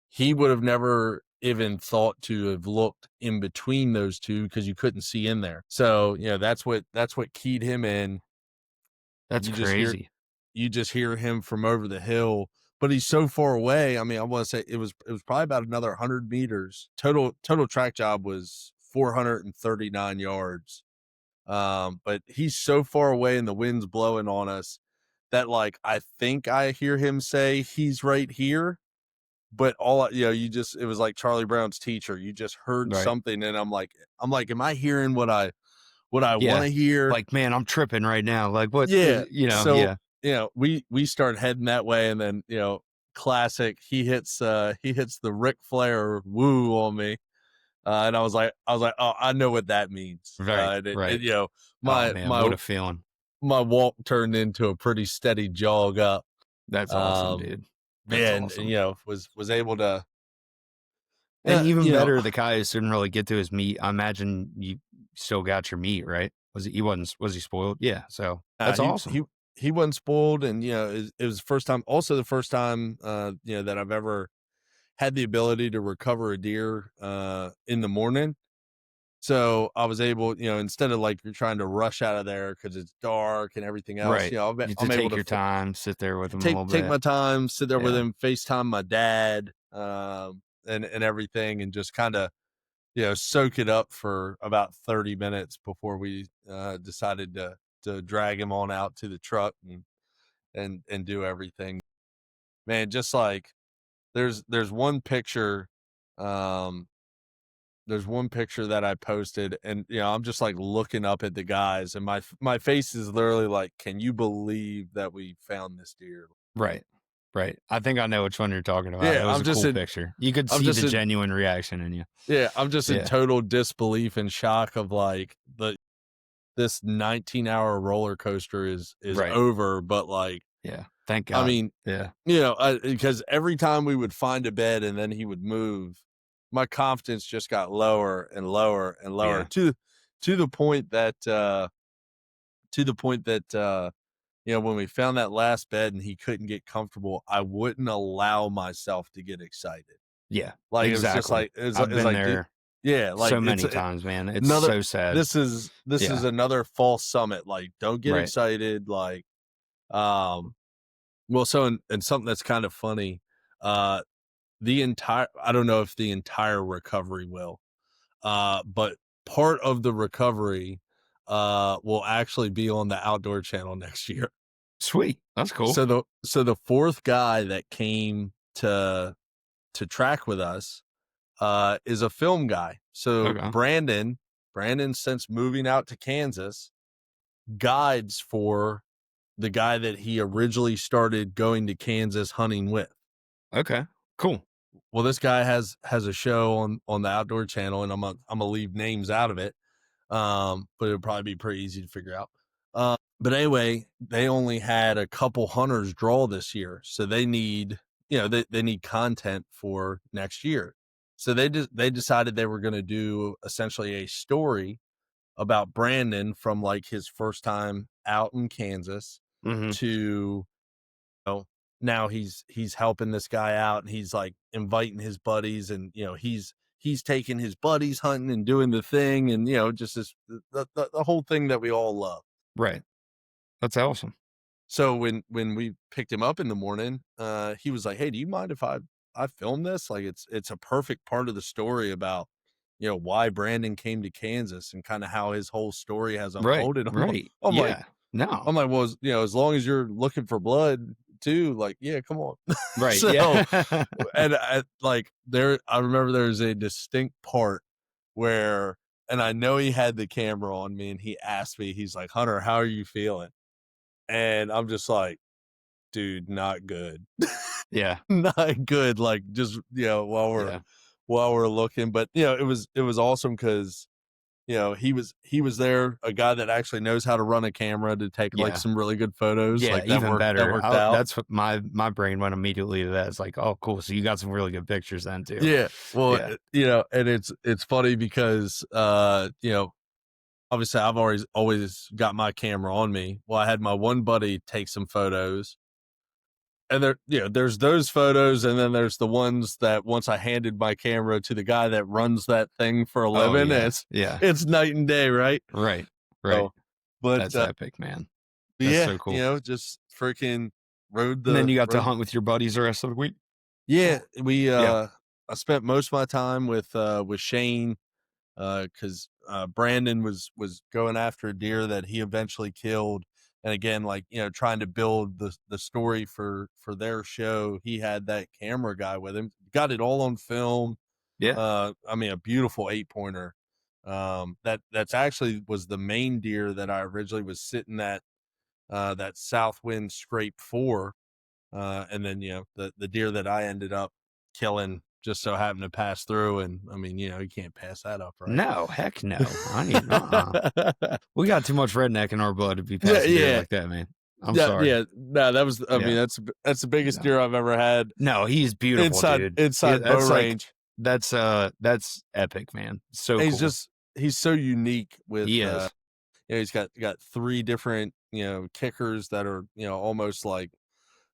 he would have never even thought to have looked in between those two, because you couldn't see in there. So, that's what keyed him in. That's You just hear crazy. you just hear him from over the hill, but he's so far away. I mean, I want to say it was probably about another 100 meters. Total track job was 439 yards. But he's so far away, and the wind's blowing on us, that, like, I think I hear him say he's right here. But it was like Charlie Brown's teacher. You just heard Right. something, and I'm like, am I hearing what I want Yeah. to hear? Like, man, I'm tripping right now. Like, what? Yeah. So, Yeah. we start heading that way, and then, classic, he hits the Ric Flair woo on me. And I was like, oh, I know what that means. Right. And Right. Oh my man, my what a feeling. my walk turned into a pretty steady jog up. That's awesome, dude. That's Man, awesome. was able to, And even you know, better, the coyotes didn't really get to his meat. I imagine you still got your meat, right? Was he spoiled? Yeah. So that's he awesome. he he wasn't spoiled, and it was the first time that I've ever had the ability to recover a deer in the morning. So I was able, instead of like you're trying to rush out of there because it's dark and everything else, Right. You have to I'm able take to your time, sit there with him a take little take bit. my time, sit there with Yeah. him, FaceTime my dad, and everything, and just kind of soak it up for about 30 minutes before we decided to drag him on out to the truck and do everything. man, just like there's one picture, um, there's one picture that I posted, and I'm just like looking up at the guys, and my face is literally like, can you believe that we found this deer? Right. Right. I think I know which one you're talking about. Yeah, It was a cool picture. You could I'm see just the in, genuine reaction in you. yeah, I'm just in Yeah. total disbelief and shock of like this 19-hour roller coaster is Right. over, but like, Yeah. Thank God. I mean, yeah. because every time we would find a bed and then he would move, my confidence just got lower and lower and lower Yeah. to the point that when we found that last bed and he couldn't get comfortable, I wouldn't allow myself to get excited. Yeah. Like it was just Exactly. like I've been like there yeah, like so it's many times, man. It's another so sad. this is Yeah. another false summit. Like don't get Right. excited. Like well, so and something that's kind of funny, I don't know if the entire recovery will, but part of the recovery will actually be on the outdoor channel next year. Sweet. That's cool. So the fourth guy that came to track with us is a film guy. So Okay. Brandon, since moving out to Kansas, guides for the guy that he originally started going to Kansas hunting with. Okay. Cool. Well, this guy has a show on the outdoor channel, and I'm gonna leave names out of it. But it'll probably be pretty easy to figure out. But anyway, they only had a couple hunters draw this year, so they need they need content for next year. So they decided they were going to do essentially a story about Brandon from like his first time out in Kansas to now he's helping this guy out, and he's like inviting his buddies, and he's taking his buddies hunting and doing the thing, and just this the whole thing that we all love. Right. That's awesome. So when we picked him up in the morning, he was like, "Hey, do you mind if I film this? Like it's a perfect part of the story about why Brandon came to Kansas and kind of how his whole story has unfolded." Right. I'm yeah. like, no. I'm like, well, as long as you're looking for blood too, like, yeah, come on. Right. So, yeah. and I remember there's a distinct part where, and I know he had the camera on me, and he asked me, he's like, "Hunter, how are you feeling?" And I'm just like, dude, not good. yeah. Not good. Like just, while we're looking, but it was awesome because he was there, a guy that actually knows how to run a camera to take like some really good photos. Yeah, like that even better. That worked out. That's what my brain went immediately to that. It's like, oh, cool. So you got some really good pictures then too. Yeah. Well, and it's funny because obviously I've always got my camera on me. Well, I had my one buddy take some photos. And there's those photos, and then there's the ones that once I handed my camera to the guy that runs that thing for a living, it's night and day, right? Right. So, but that's epic, man. That's so cool. Just freaking rode the. And then you got to hunt with your buddies the rest of the week. Yeah, I spent most of my time with Shane, because Brandon was going after a deer that he eventually killed. And again, like, trying to build the story for their show, he had that camera guy with him, got it all on film. Yeah. I mean, a beautiful 8-pointer. That's actually was the main deer that I originally was sitting at, that Southwind scrape for. And then, the deer that I ended up killing just so happened to pass through. And I mean, you can't pass that up, right? No, heck no. I need we got too much redneck in our blood to be passing deer like that, man. I'm sorry. Yeah, no, that was. I mean, that's the biggest deer I've ever had. No, he's beautiful, dude. Inside bow range. That's epic, man. So he's cool. He's so unique with. He is. He's got 3 different kickers that are almost like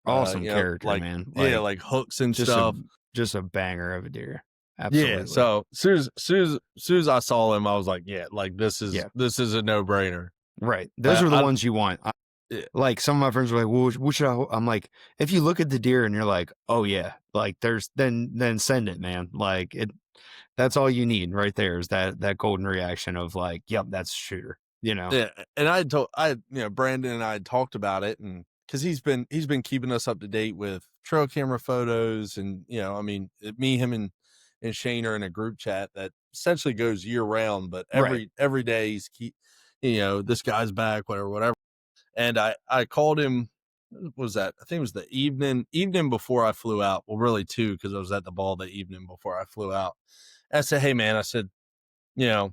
awesome character, like, man. Like hooks and stuff. Just a banger of a deer. Absolutely. Yeah. So soon as I saw him, I was like, yeah, like this is a no-brainer. Right. Those are the ones you want. Like some of my friends were like, well, what should I? I'm like, if you look at the deer and you're like, oh yeah, like then send it, man. Like that's all you need right there is that golden reaction of like, yep, that's a shooter. Yeah. And Brandon and I had talked about it, and because he's been keeping us up to date with trail camera photos, and I mean, me, him, and Shane are in a group chat that essentially goes year round, but Right. every day he's this guy's back, whatever. And I called him. What was that? I think it was the evening before I flew out. Well, really two, because I was at the ball the evening before I flew out. And I said, "Hey man," I said, you know,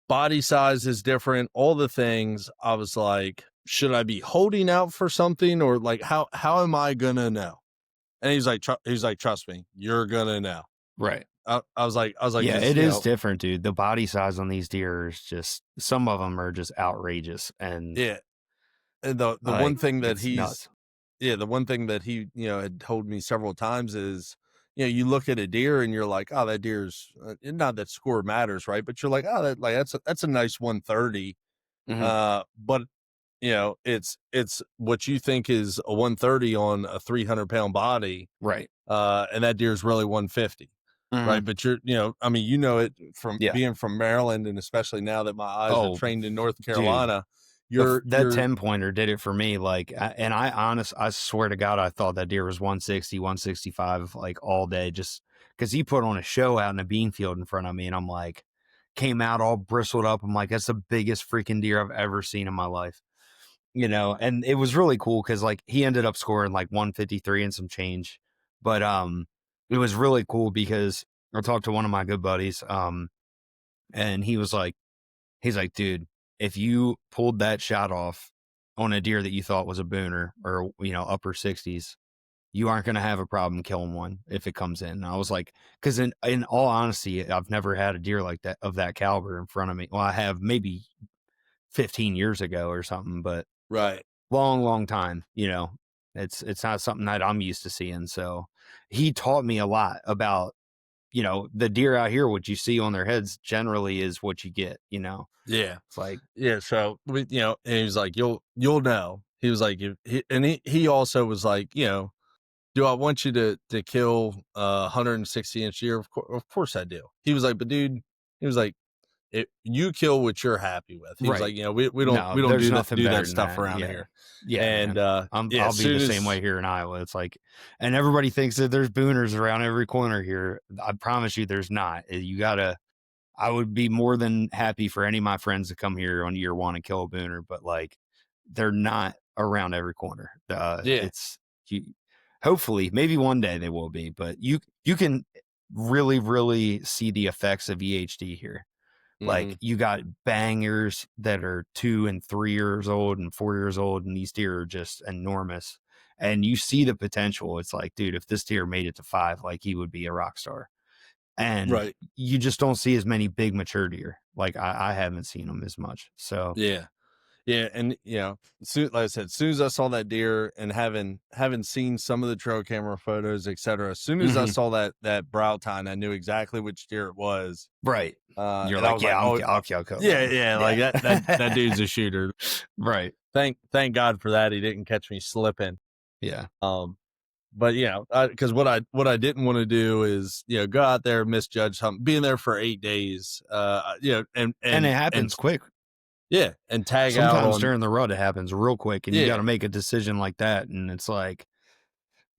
body size is different, all the things. I was like, should I be holding out for something, or like how am I gonna know? And he's like, trust me, you're gonna know. Right. I was like, Yeah, 'cause, it is different, dude. The body size on these deer is just, some of them are just outrageous, and yeah. And the one like thing that it's nuts. the one thing that he, had told me several times is, you look at a deer and you're like, oh, that deer's not that score matters, right? But you're like, oh, that's a nice 130. Mhm. But it's what you think is a 130 on a 300-pound body, Right. and that deer's really 150, Mhm. right? But you're, I mean, it from Yeah. being from Maryland, and especially now that my eyes are Oh, trained in North dude. Carolina, you're That 10 pointer did it for me. Like, and I swear to God, I thought that deer was 160, 165, like all day, just because he put on a show out in a bean field in front of me. And I'm like, came out all bristled up. I'm like, that's the biggest freaking deer I've ever seen in my life, and it was really cool because like he ended up scoring like 153 and some change. But, it was really cool because I talked to one of my good buddies, and he's like, dude, if you pulled that shot off on a deer that you thought was a booner or, upper 60s, you aren't going to have a problem killing one if it comes in. And I was like, because in all honesty, I've never had a deer like that of that caliber in front of me. Well, I have maybe 15 years ago or something, but right. long, long time, it's not something that I'm used to seeing. So he taught me a lot about, the deer out here, what you see on their heads generally is what you get, Yeah. It's like, Yeah. So and he was like, you'll know. He was like, he also was like, do I want you to kill a 160-inch deer? Of course I do. He was like, but dude, he was like, you kill what you're happy with. He was right. like, we don't No, we don't there's do that nothing better than stuff that. around Yeah. here. Yeah, And man. as I'll be soon the same as way here in Iowa. It's like, and everybody thinks that there's booners around every corner here. I promise you there's not. I would be more than happy for any of my friends to come here on year one and kill a booner, but like they're not around every corner. yeah, It's you, hopefully maybe one day they will be, but you can really, really see the effects of EHD here. mm-hmm, Like you got bangers that are 2 and 3 years old and 4 years old, and these deer are just enormous. And you see the potential. It's like, dude, if this deer made it to 5, like he would be a rock star. And right, you just don't see as many big mature deer. Like I haven't seen them as much. So yeah. Yeah, and like I said, as soon as I saw that deer, and having seen some of the trail camera photos, etc., as soon as I mhm, saw that brow tine, I knew exactly which deer it was. right. You're And I like, was like, yeah, oh, I'll kill that yeah, one. yeah, like Yeah. that dude's a shooter. Right. Thank God for that. He didn't catch me slipping. Yeah. But because what I didn't want to do is go out there and misjudge something. Being there for 8 days, and And it happens quick. yeah, and tag out Sometimes on during the rut, it happens real quick, and you got yeah, to make a decision like that. And it's like,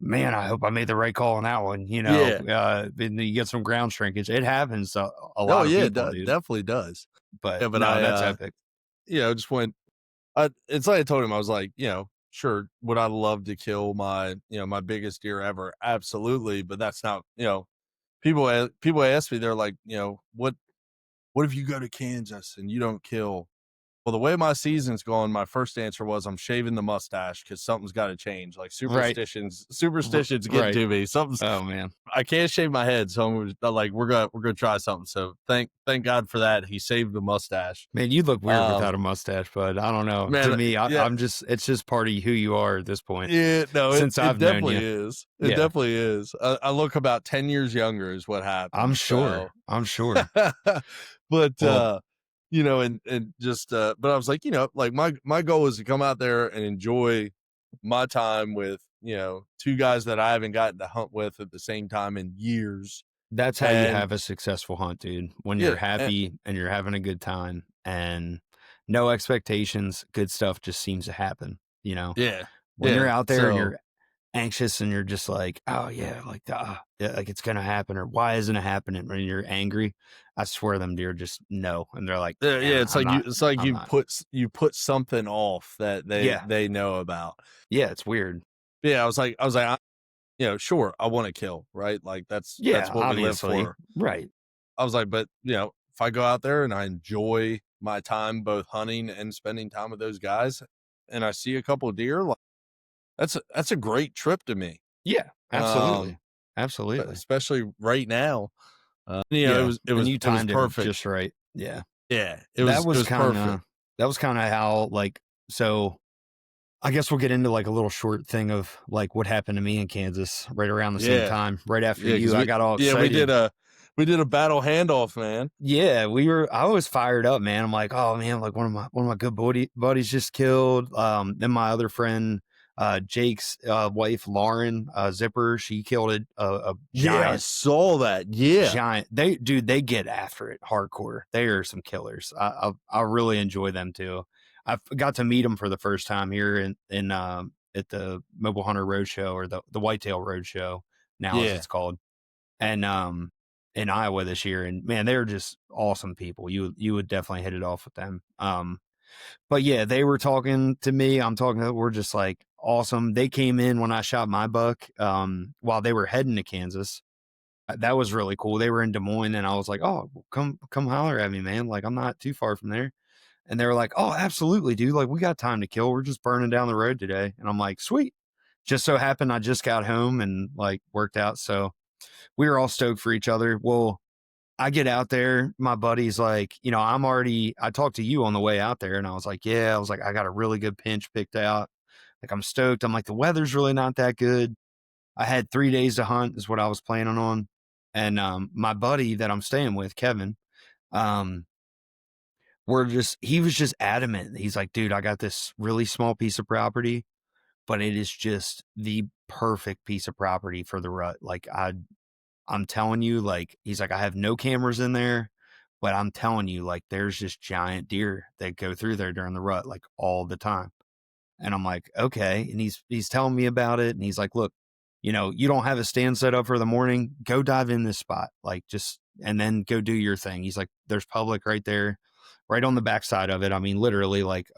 man, I hope I made the right call on that one. yeah. And you get some ground shrinkage. It happens to a Oh lot of yeah, people, dude. definitely does. But Yeah, but no, I that's epic. just went. It's like I told him, I was like, sure, would I love to kill my my biggest deer ever? Absolutely, but that's not people ask me, they're like, what if you go to Kansas and you don't kill? Well, the way my season's going, my first answer was I'm shaving the mustache because something's got to change. Like Right. superstitions get Right. to me. Something's Oh man. I can't shave my head, so I'm like we're gonna try something. So thank God for that. He saved the mustache. Man, you look weird without a mustache, but I don't know. To Man, me, yeah, it's just part of who you are at this point. yeah, no, Since it I've known definitely you. is. It Yeah. definitely is. I look about 10 years younger is what happened. I'm sure. I'm sure. But Well, and just but I was like, like my goal is to come out there and enjoy my time with, two guys that I haven't gotten to hunt with at the same time in years. that's how you And have a successful hunt, dude. When yeah, you're happy and you're having a good time and no expectations, good stuff just seems to happen, yeah, When you're yeah. out there and So anxious and you're just like, oh yeah, yeah, like it's gonna happen, or why isn't it happening? When you're angry, I swear them deer just know, and they're like, Yeah, man, it's like I'm you not. you put something off that Yeah, they know about. yeah, it's weird. Yeah, I was like, sure, I want to kill, right? Like Yeah, that's what we live obviously, for. right. I was like, but if I go out there and I enjoy my time both hunting and spending time with those guys, and I see a couple of deer, like that's a great trip to me. Yeah, absolutely, Um, absolutely. especially right now. Yeah, and you It was timed it perfect. just right. Yeah, Yeah, that it was was kind perfect. of that was kind of how like so. I guess we'll get into like a little short thing of like what happened to me in Kansas right around the same Yeah, time, right after yeah, because you. I got all we excited. we did a battle handoff, man. Yeah, I was fired up, man. I'm like, oh man, like one of my good buddies just killed. Then my other friend, Jake's wife, Lauren, Zipper, she killed a Yeah, I giant, saw that. Yeah, they get after it hardcore. They are some killers. I really enjoy them too. I got to meet them for the first time here in at the Mobile Hunter Roadshow, or the Whitetail Roadshow now as yeah. it's called, and in Iowa this year, and man, they're just awesome people. You would definitely hit it off with them. But yeah, they were talking to me. I'm talking to, we're just like awesome. They came in when I shot my buck while they were heading to Kansas. That was really cool. They were in Des Moines, and I was like, "Oh, come holler at me, man. Like I'm not too far from there." And they were like, "Oh, absolutely, dude. Like we got time to kill. We're just burning down the road today." And I'm like, "Sweet." Just so happened I just got home and like worked out, so we were all stoked for each other. Well, I get out there, my buddy's like, I talked to you on the way out there, and I was like, yeah, I was like, I got a really good pinch picked out. Like, I'm stoked. I'm like, the weather's really not that good. I had 3 days to hunt, is what I was planning on. And my buddy that I'm staying with, Kevin, um, he was just adamant. He's like, dude, I got this really small piece of property, but it is just the perfect piece of property for the rut. Like, I'm telling you, like, he's like, I have no cameras in there, but I'm telling you, like, there's just giant deer that go through there during the rut, like all the time. And I'm like, okay. And he's telling me about it. And he's like, look, you don't have a stand set up for the morning. Go dive in this spot. Like and then go do your thing. He's like, there's public right there, right on the backside of it. I mean, literally like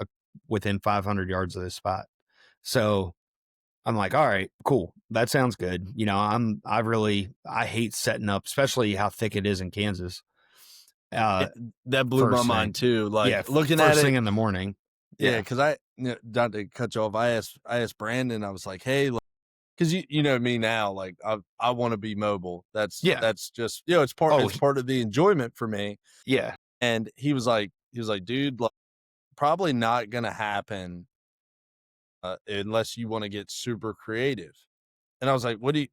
within 500 yards of this spot. So I'm like, all right, cool. That sounds good. I hate setting up, especially how thick it is in Kansas. Yeah, Uh, that blew my first mind thing. too. Yeah. Like looking at First it, thing in the morning. yeah, Yeah. because not to cut you off, I asked Brandon, I was like, hey, because you know me now, like I want to be mobile. Yeah. That's just Oh, it's part of the enjoyment for me. yeah. And he was like, dude, like, probably not gonna happen unless you want to get super creative. And I was like, what do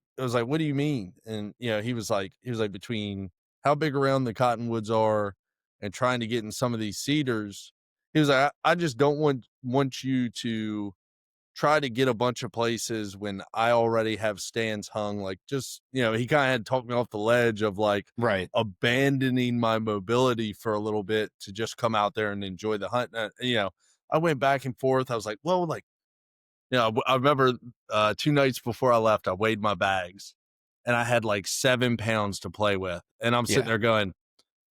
you mean? And he was like, between how big around the cottonwoods are and trying to get in some of these cedars, he was like, I just don't want you to try to get a bunch of places when I already have stands hung. Like, just, he kind of had talked me off the ledge of like Right. abandoning my mobility for a little bit to just come out there and enjoy the hunt. I went back and forth. I was like, well, like, I remember 2 nights before I left, I weighed my bags and I had like 7 pounds to play with. And I'm sitting Yeah. there going,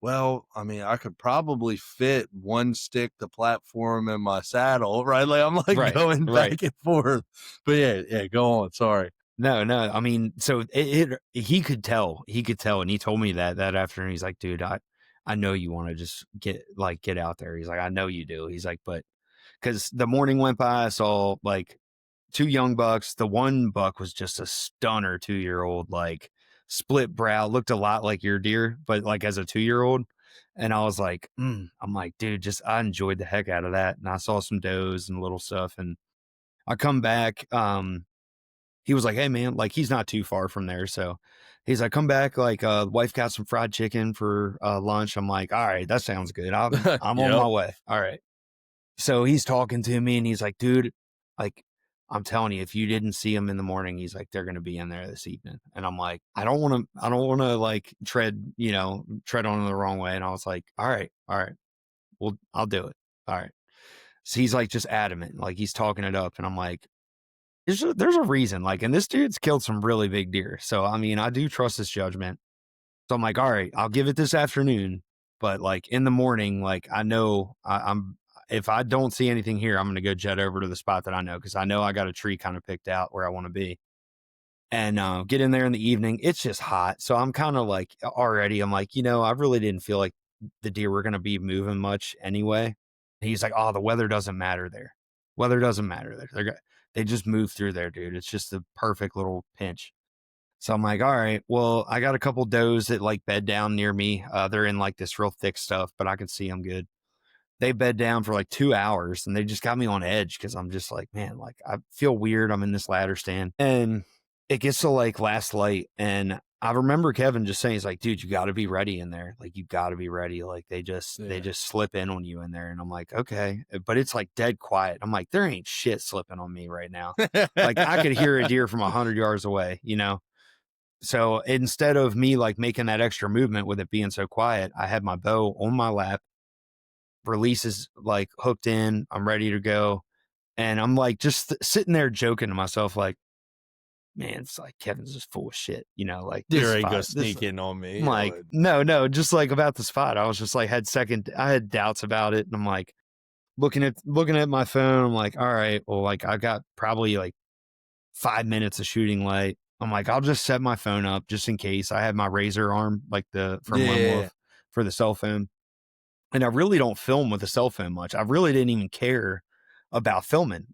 well, I mean, I could probably fit one stick, the platform, and my saddle, right? Like I'm like Right. going Right. back and forth. But yeah, go on. Sorry. No, no. I mean, so he could tell. He could tell. And he told me that afternoon. He's like, dude, I know you want to just get out there. He's like, I know you do. He's like, but because the morning went by, I saw like two young bucks. The one buck was just a stunner 2-year old, like split brow, looked a lot like your deer, but like as a 2-year old. And I was like, I'm like, dude, I enjoyed the heck out of that. And I saw some does and little stuff. And I come back. He was like, hey man, like he's not too far from there. So he's like, come back. Like, wife got some fried chicken for lunch. I'm like, all right, that sounds good. I'm on my Yep. way. All right. So he's talking to me and he's like, dude, like, I'm telling you, if you didn't see him in the morning, he's like, they're going to be in there this evening. And I'm like, I don't want to like tread on the wrong way. And I was like, all right, well, I'll do it. All right. So he's like just adamant, like he's talking it up. And I'm like, there's a reason. Like, and this dude's killed some really big deer. So, I mean, I do trust his judgment. So I'm like, all right, I'll give it this afternoon. But like in the morning, like I know if I don't see anything here, I'm going to go jet over to the spot that I know. Cause I know I got a tree kind of picked out where I want to be, and get in there in the evening. It's just hot. So I'm kind of like already, I'm like, I really didn't feel like the deer were going to be moving much anyway. And he's like, oh, the weather doesn't matter there. Weather doesn't matter there. They just move through there, dude. It's just the perfect little pinch. So I'm like, all right, well, I got a couple does that like bed down near me. They're in like this real thick stuff, but I can see them good. They bed down for like 2 hours, and they just got me on edge because I'm just like, man, like I feel weird. I'm in this ladder stand, and it gets to like last light. And I remember Kevin just saying, he's like, dude, you got to be ready in there. Like, you got to be ready. Like they just slip in on you in there. And I'm like, okay, but it's like dead quiet. I'm like, there ain't shit slipping on me right now. Like I could hear a deer from 100 yards away, So instead of me like making that extra movement with it being so quiet, I had my bow on my lap, releases like hooked in. I'm ready to go. And I'm like just sitting there joking to myself, like, man, it's like Kevin's just full of shit, like deer ain't gonna sneak in on me. I'm like, no, just like about the spot. I was just like, I had doubts about it. And I'm like looking at my phone. I'm like, all right, well, like I got probably like 5 minutes of shooting light. I'm like, I'll just set my phone up just in case. I have my Razor arm, like from Lone Wolf for the cell phone. And I really don't film with a cell phone much. I really didn't even care about filming.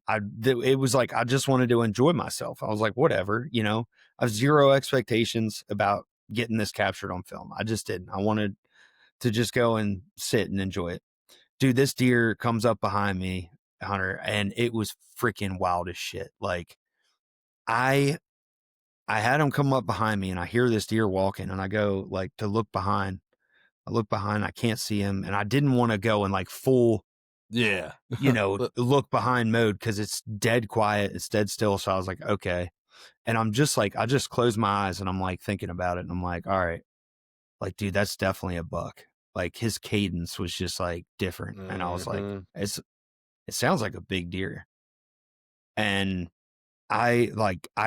It was like, I just wanted to enjoy myself. I was like, whatever, I have zero expectations about getting this captured on film. I just didn't. I wanted to just go and sit and enjoy it. Dude, this deer comes up behind me, Hunter, and it was freaking wild as shit. Like I had him come up behind me, and I hear this deer walking, and I go like to look behind. I look behind, I can't see him, and I didn't want to go in like full, look behind mode because it's dead quiet, it's dead still. So I was like, okay. And I'm just like, I just closed my eyes and I'm like thinking about it, and I'm like, all right, like, dude, that's definitely a buck. Like his cadence was just like different. And I was like, it sounds like a big deer. And I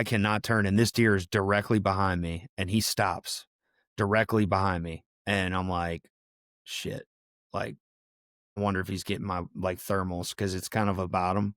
cannot turn, and this deer is directly behind me, and he stops directly behind me. And I'm like, shit, like, I wonder if he's getting my like thermals because it's kind of about him.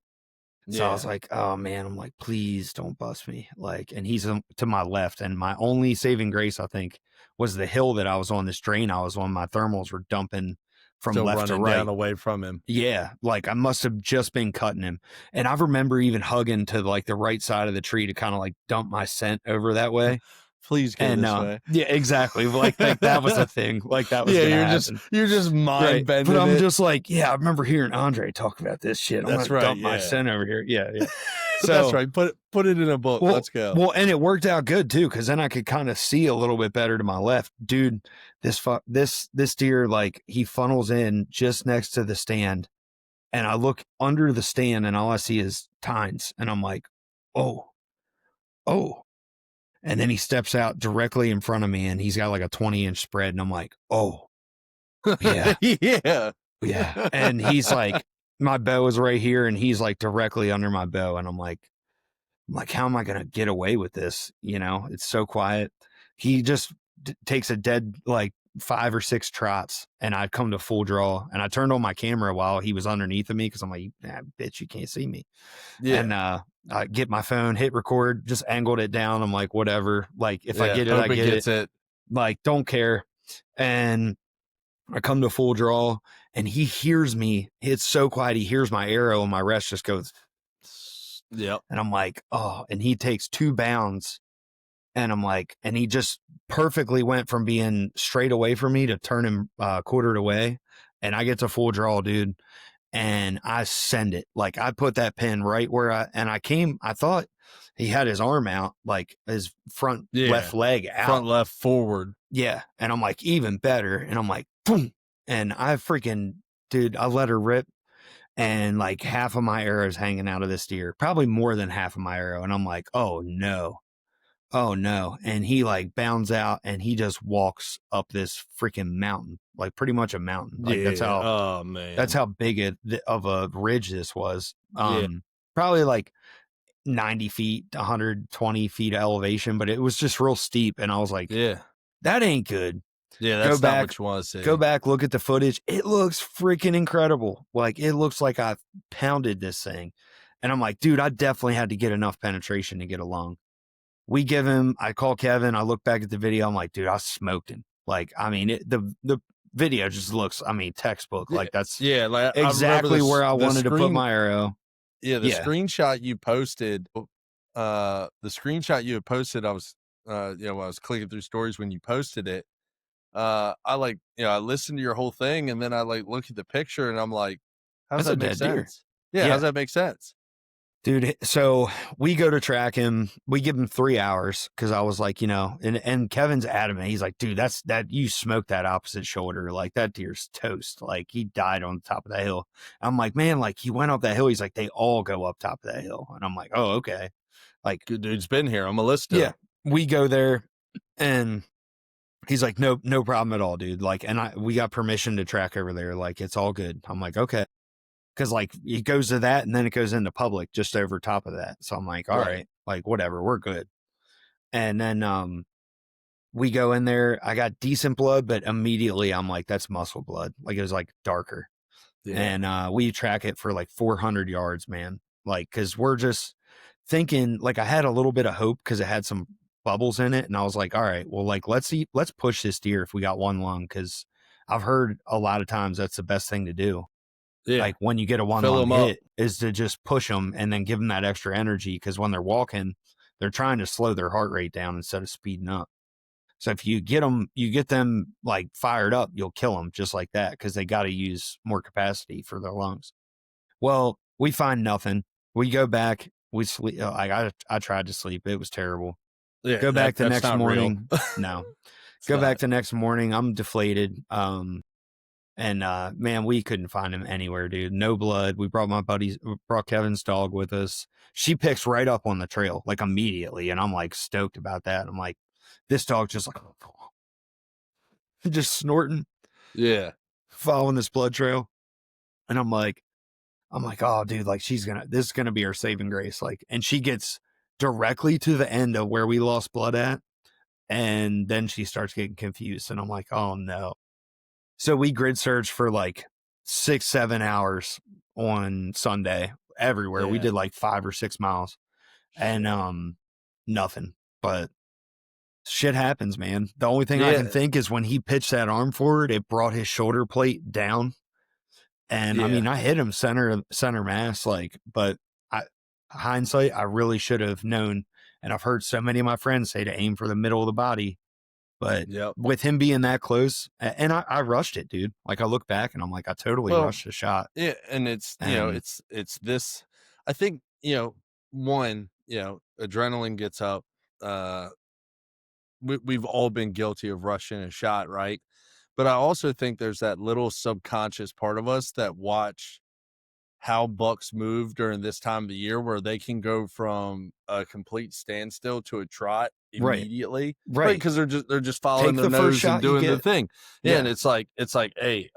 So I was like, oh man, I'm like, please don't bust me. Like, and he's to my left. And my only saving grace, I think, was the hill that I was on, this drain I was on. My thermals were dumping from still left to running right. down away from him. Yeah. Like I must have just been cutting him. And I remember even hugging to like the right side of the tree to kind of like dump my scent over that way. Please go this way. Yeah, exactly. Like that was a thing. Like that was you're just mind bending. But I'm just like, yeah, I remember hearing Andre talk about this shit. I'm gonna dump my scent over here. Yeah. So that's right. Put it in a book. Let's go. Well, and it worked out good too, because then I could kind of see a little bit better to my left. Dude, this deer, like he funnels in just next to the stand, and I look under the stand, and all I see is tines, and I'm like, oh. And then he steps out directly in front of me, and he's got like a 20-inch spread, and I'm like, oh, yeah, yeah. And he's like, my bow is right here, and he's like directly under my bow, and I'm like, how am I gonna get away with this? It's so quiet. He just takes a dead like 5 or 6 trots, and I come to full draw, and I turned on my camera while he was underneath of me because I'm like, bitch, you can't see me. Yeah. And I get my phone, hit record, just angled it down. I'm like, whatever. Like if I get it, I get it. Like, don't care. And I come to full draw, and he hears me. It's so quiet. He hears my arrow, and my rest just goes. Yep. And I'm like, oh, and he takes 2 bounds, and I'm like, and he just perfectly went from being straight away from me to turn him quartered away. And I get to full draw, dude. And I send it. Like I put that pin right where I thought he had his arm out, like his front left leg out. Front left forward. Yeah. And I'm like, even better. And I'm like, boom. And I let her rip. And like half of my arrow is hanging out of this deer, probably more than half of my arrow. And I'm like, oh no. And he like bounds out, and he just walks up this freaking mountain, like pretty much a mountain. Like that's how big of a ridge this was. Probably like 90 feet, 120 feet elevation, but it was just real steep. And I was like, Yeah. that ain't good. Yeah, Go that's not back, what you want to see. go back, look at the footage. It looks freaking incredible. Like, it looks like I pounded this thing. And I'm like, dude, I definitely had to get enough penetration to get along. We give him, I call Kevin, I look back at the video, I'm like, dude, I smoked him. Like, I mean, the video just looks, I mean, textbook. Like, that's Yeah, like I remember exactly where I the wanted to put screen. my arrow. Yeah, the Yeah. screenshot you posted, I was, when I was clicking through stories when you posted it, I like, I listened to your whole thing and then I like look at the picture and I'm like, how does That's a that make dead deer. sense? Yeah, how Yeah. does that make sense? Dude, so we go to track him. We give him 3 hours because I was like, and Kevin's adamant. He's like, dude, you smoked that opposite shoulder. Like, that deer's toast. Like, he died on the top of that hill. I'm like, man, like, he went up that hill. He's like, they all go up top of that hill. And I'm like, oh, okay. Like, Good dude's been here. I'm gonna listen to yeah, him. we go there and he's like, no problem at all, dude. Like, and we got permission to track over there. Like, it's all good. I'm like, okay. Cause like it goes to that and then it goes into public just over top of that. So I'm like, all right, like whatever, we're good. And then we go in there. I got decent blood, but immediately I'm like, that's muscle blood. Like, it was like darker. Yeah. And we track it for like 400 yards, man. Like, cause we're just thinking, like, I had a little bit of hope because it had some bubbles in it. And I was like, all right, well, like, let's push this deer if we got one lung. Cause I've heard a lot of times that's the best thing to do. Yeah. Like, when you get a one Fill lung 'em up. hit is to just push them and then give them that extra energy. Cause when they're walking, they're trying to slow their heart rate down instead of speeding up. So if you get them like fired up, you'll kill them just like that. Cause they got to use more capacity for their lungs. Well, we find nothing. We go back, we sleep. I tried to sleep. It was terrible. Yeah. Go back the that's next not morning. real. No, It's go not. back the next morning. I'm deflated. And man, we couldn't find him anywhere, dude. No blood. We brought Kevin's dog with us. She picks right up on the trail, like immediately. And I'm like stoked about that. I'm like, this dog just like, just snorting, Yeah. following this blood trail. And I'm like, oh, dude, like this is gonna be our saving grace. Like, and she gets directly to the end of where we lost blood at. And then she starts getting confused. And I'm like, oh no. So we grid searched for like 6-7 hours on Sunday everywhere. We Yeah. did like 5 or 6 miles and nothing. But shit happens, man. The only thing I can think is when he pitched that arm forward, it brought his shoulder plate down. And I mean, I hit him center mass, like, but hindsight, I really should have known. And I've heard so many of my friends say to aim for the middle of the body. But with him being that close, and I rushed it, dude. Like, I look back and I'm like, I totally rushed the shot. Yeah, and it's it's this. I think one, adrenaline gets up. We've all been guilty of rushing a shot, right? But I also think there's that little subconscious part of us that watch how bucks move during this time of the year where they can go from a complete standstill to a trot immediately. Right. Because they're just following their nose and doing the thing. Yeah. And it's like, hey,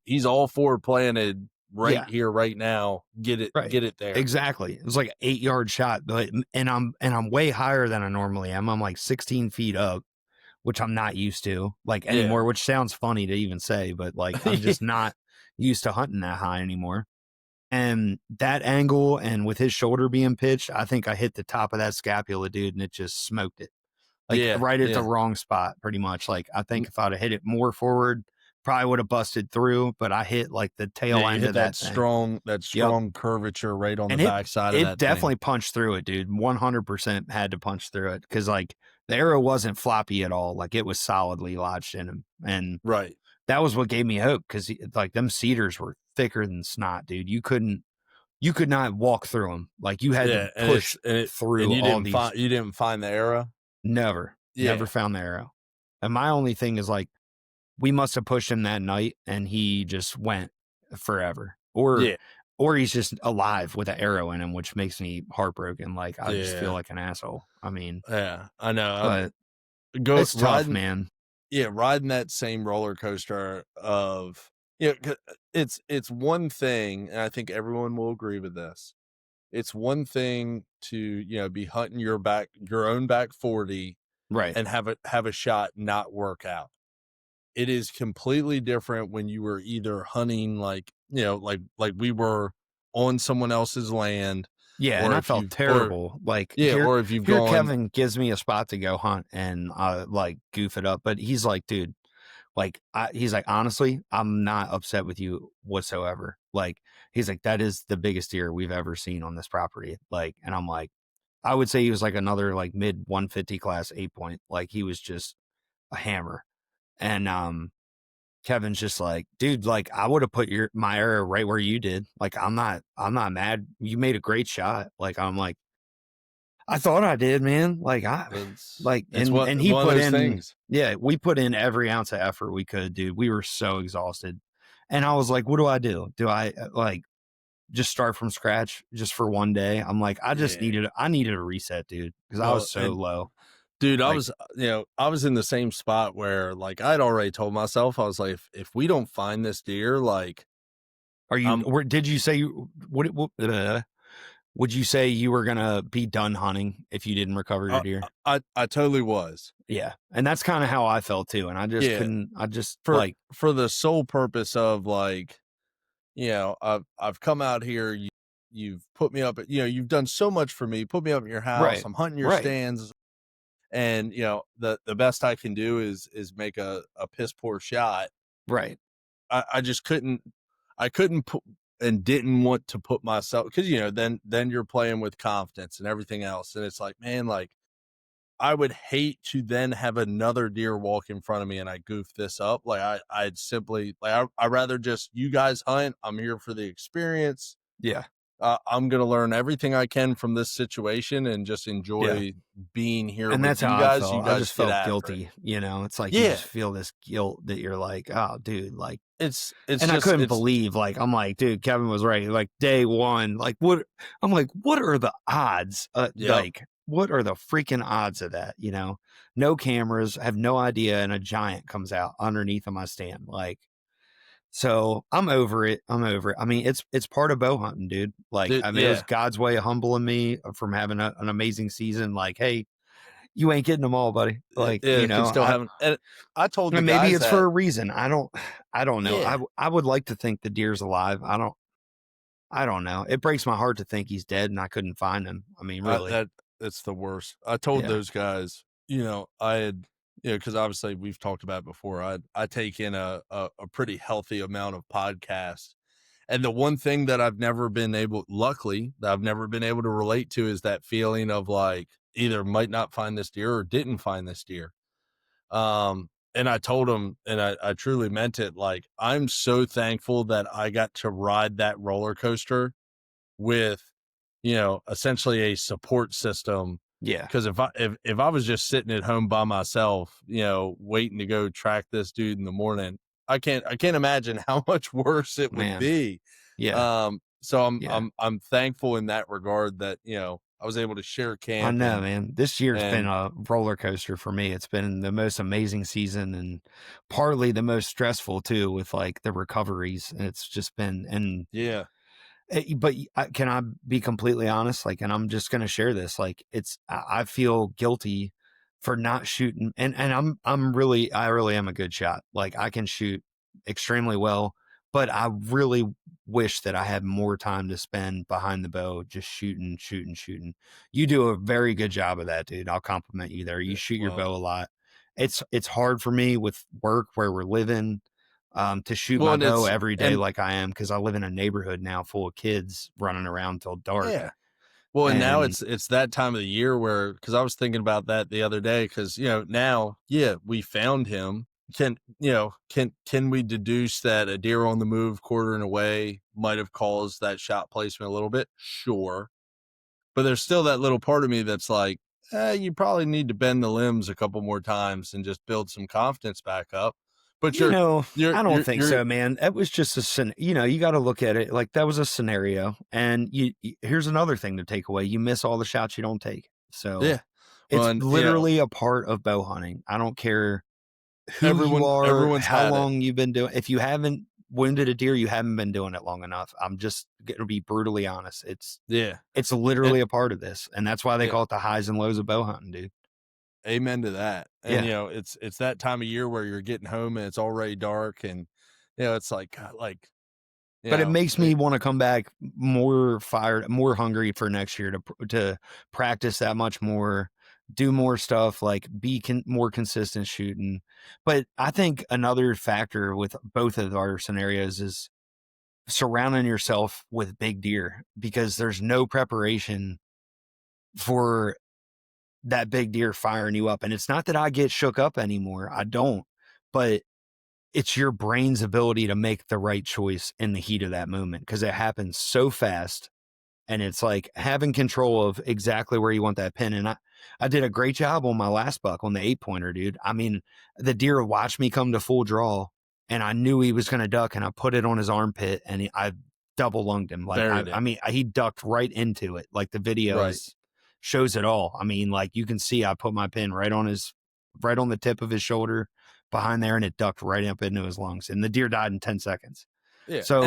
he's all forward planted right here, right now. Get it there. Exactly. It was like an 8-yard shot, but and I'm way higher than I normally am. I'm like 16 feet up, which I'm not used to like anymore, which sounds funny to even say, but like I'm just not used to hunting that high anymore. And that angle and with his shoulder being pitched, I think I hit the top of that scapula, dude, and it just smoked it. Like right at the wrong spot, pretty much. Like, I think if I'd have hit it more forward, probably would have busted through, but I hit like the tail end of that strong curvature right on the backside of that. It definitely punched through it, dude. 100% had to punch through it because like the arrow wasn't floppy at all. Like, it was solidly lodged in him. And that was what gave me hope because like them cedars were thicker than snot, dude. You could not walk through them. Like, you had to push through and all these. You didn't find the arrow? Never found the arrow. And my only thing is like, we must have pushed him that night and he just went forever. Or he's just alive with an arrow in him, which makes me heartbroken. Like, I just feel like an asshole. I mean, I know. But it's tough, man. Yeah, riding that same roller coaster of it's one thing, and I think everyone will agree with this. it's one thing to, you know, be hunting your own back 40 Right. and have a shot not work out. It is completely different when you were either hunting like, you know, like we were on someone else's land, Yeah, and or I if felt you've or terrible. Like yeah, or if you've here gone. Kevin gives me a spot to go hunt and like goof it up, but he's like, dude, like he's like, honestly, I'm not upset with you whatsoever. Like he's like, that is the biggest deer we've ever seen on this property. Like, and I'm like, I would say he was like another like mid 150 class 8 point. Like he was just a hammer. And Kevin's just like, dude, like I would have put my arrow right where you did. Like I'm not mad. You made a great shot. Like I'm like, I thought I did, man. Like It's one and he one of put those in, things. yeah, we put in every ounce of effort we could, dude. We were so exhausted. And I was like, what do I do? Do I like just start from scratch just for one day? I'm like, Yeah. I needed a reset, dude, because I was Well, so and low. dude, Like, I was in the same spot where like I'd already told myself, I was like, if we don't find this deer, like I'm did you say would you say you were gonna be done hunting if you didn't recover your I deer? I totally was. Yeah. And that's kind of how I felt too. And I just Yeah. couldn't, I just For like, for the sole purpose of like, you know, I've come out here, you've put me up at, you know, you've done so much for me, put me up at your house, right, I'm hunting your right, stands, and you know, the best I can do is make a piss poor shot. right. I just I couldn't put and didn't want to put myself, because you know, then you're playing with confidence and everything else, and it's like, man, like I would hate to then have another deer walk in front of me and I goof this up. Like I'd simply like I rather just you guys hunt. I'm here for the experience. Yeah. I'm gonna learn everything I can from this situation and just Yeah. enjoy being here And with that's you how I guys. You felt. I guys just get felt after it. guilty. You know, it's like you Yeah, just feel this guilt that you're like, oh, dude, like, it's and I just couldn't it's believe, like, I'm like, dude, Kevin was right. Like, day one, like, what? I'm like, what are the odds? yep. What are the freaking odds of that? You know, no cameras, have no idea. And a giant comes out underneath of my stand. Like, so I'm over it. I'm over it. I mean, it's part of bow hunting, dude. Like, Dude, I mean, it was yeah. God's way of humbling me from having an amazing season. Like, hey, you ain't getting them all, buddy. Like, you Can know, still have, and I told the and maybe guys it's for that. a reason. I don't know. Yeah, I would like to think the deer's alive. I don't know. It breaks my heart to think he's dead and I couldn't find him. I mean, really. that's the worst. I told Yeah. those guys, you know, I had, you know, because obviously we've talked about it before. I take in a pretty healthy amount of podcasts, and the one thing that luckily, that I've never been able to relate to is that feeling of like either might not find this deer or didn't find this deer. And I told him, and I truly meant it. Like, I'm so thankful that I got to ride that roller coaster with, you know, essentially a support system. Yeah. Because if I was just sitting at home by myself, you know, waiting to go track this dude in the morning, I can't imagine how much worse it would Man. be. Yeah. So Yeah. I'm thankful in that regard that, you know, I was able to share I camp know, man. This year's been and a roller coaster for me. It's been the most amazing season and partly the most stressful too with like the recoveries. It's just been, and yeah, but can I be completely honest? Like, and I'm just going to share this. Like, I feel guilty for not shooting, and I really am a good shot. Like, I can shoot extremely well, but I really wish that I had more time to spend behind the bow, just shooting, shooting, shooting. You do a very good job of that, dude. I'll compliment you there. You shoot your well, bow a lot. It's hard for me with work where we're living to shoot well, my and bow it's every day and like I am because I live in a neighborhood now full of kids running around till dark. yeah. Well, and now And it's that time of the year where, because I was thinking about that the other day, because you know, now, yeah, we found him. Can we deduce that a deer on the move quartering away might have caused that shot placement a little bit? Sure, but there's still that little part of me that's like, you probably need to bend the limbs a couple more times and just build some confidence back up. But you know, you're I don't think you're so, man. That was just you know, you got to look at it like that was a scenario. And here's another thing to take away: you miss all the shots you don't take. So yeah. Well, it's and you know, literally a part of bow hunting. I don't care who you are, everyone's how had it. long you've been doing. If you haven't wounded a deer, you haven't been doing it long enough. I'm just going to be brutally honest. Yeah. It's And literally a part of this, and that's why they yeah, call it the highs and lows of bow hunting, dude. amen to that. And Yeah. it's that time of year where you're getting home and it's already dark, and it's like God, like But it makes me want to come back more fired, more hungry for next year to practice that much more, do more stuff, like be more consistent shooting. But I think another factor with both of our scenarios is surrounding yourself with big deer, because there's no preparation for that big deer firing you up. And it's not that I get shook up anymore. I don't, but it's your brain's ability to make the right choice in the heat of that moment, because it happens so fast. And it's like having control of exactly where you want that pin. And I did a great job on my last buck on the 8-pointer, dude. I mean, the deer watched me come to full draw, and I knew he was going to duck, and I put it on his armpit, and I double lunged him. Like, buried it. I mean, he ducked right into it. Like the Right. videos shows it all. I mean, like you can see I put my pin right on the tip of his shoulder behind there, and it ducked right up into his lungs, and the deer died in 10 seconds. Yeah. And So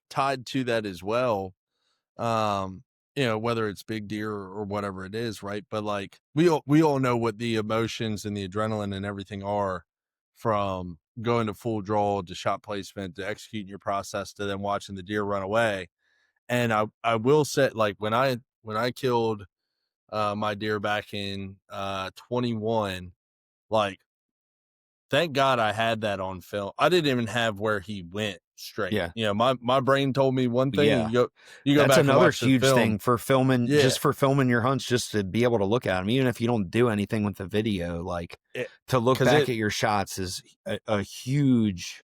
tied to that as well, whether it's big deer or whatever it is, right? But like we all know what the emotions and the adrenaline and everything are, from going to full draw to shot placement to executing your process to then watching the deer run away. And I will say, like when I killed my deer back in 21, like thank God I had that on film. I didn't even have where he went straight. yeah. My brain told me one thing, and Yeah. you go That's back and another watch the huge film. thing for filming, Yeah. just for filming your hunts, just to be able to look at them, even if you don't do anything with the video, like to look 'Cause back at your shots is a huge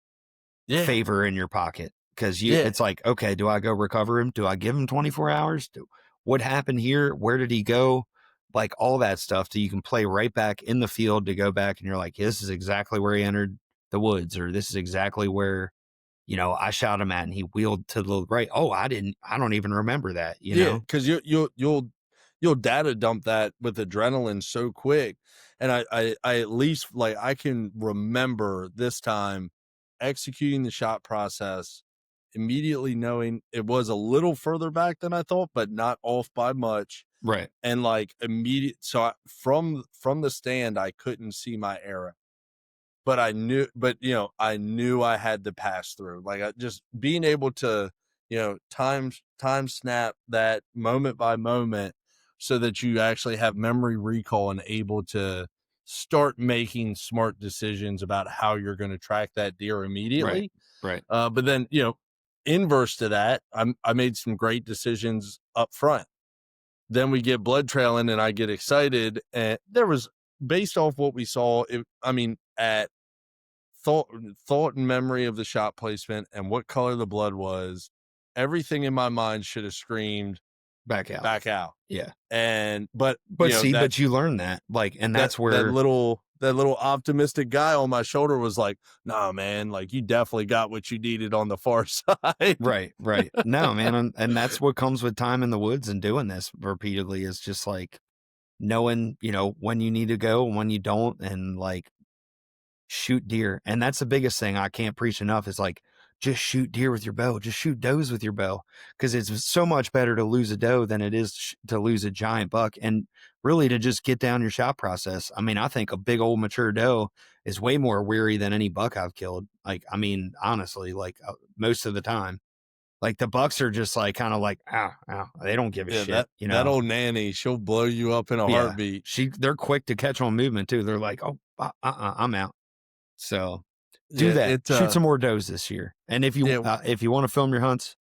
yeah. favor in your pocket. Cause Yeah. it's like, okay, do I go recover him? Do I give him 24 hours? What happened here? Where did he go? Like all that stuff, so you can play right back in the field to go back and you're like, this is exactly where he entered the woods, or this is exactly where, I shot him at and he wheeled to the right. Oh, I don't even remember that, Yeah, because you'll data dump that with adrenaline so quick. And I at least, like, I can remember this time executing the shot process, immediately knowing it was a little further back than I thought, but not off by much. Right. And like from the stand, I couldn't see my arrow, but I knew I had to pass through. Like, just being able to, time snap that moment by moment, so that you actually have memory recall and able to start making smart decisions about how you're going to track that deer immediately. Right. But then, inverse to that, I made some great decisions up front. Then we get blood trailing and I get excited, and there was, based off what we saw, at thought and memory of the shot placement and what color the blood was, everything in my mind should have screamed Back out. Yeah. And but but you learn that, like, and that's where that little optimistic guy on my shoulder was like, nah, man, like you definitely got what you needed on the far side. right. No, man, and that's what comes with time in the woods and doing this repeatedly, is just like knowing, when you need to go and when you don't, and like shoot deer. And that's the biggest thing I can't preach enough, is like, just shoot deer with your bow, just shoot does with your bow, because it's so much better to lose a doe than it is to lose a giant buck, and really to just get down your shot process. I mean, I think a big old mature doe is way more weary than any buck I've killed. Like, I mean, honestly, like most of the time, like the bucks are just like kind of like, ow, they don't give a shit. That old nanny, she'll blow you up in a heartbeat. They're quick to catch on movement too. They're like, oh, I'm out. So do that. Shoot some more does this year. And if you want to film your hunts,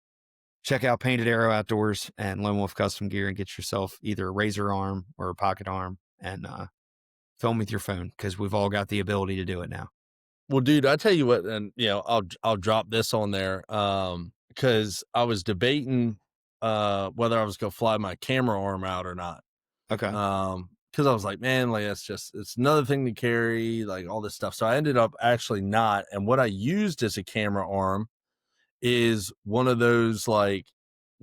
check out Painted Arrow Outdoors and Lone Wolf Custom Gear, and get yourself either a razor arm or a pocket arm, and film with your phone, because we've all got the ability to do it now. Well, dude, I tell you what, and I'll drop this on there, because I was debating whether I was gonna fly my camera arm out or not. Okay. Because I was like, man, like it's another thing to carry, like all this stuff. So I ended up actually not. And what I used as a camera arm is one of those like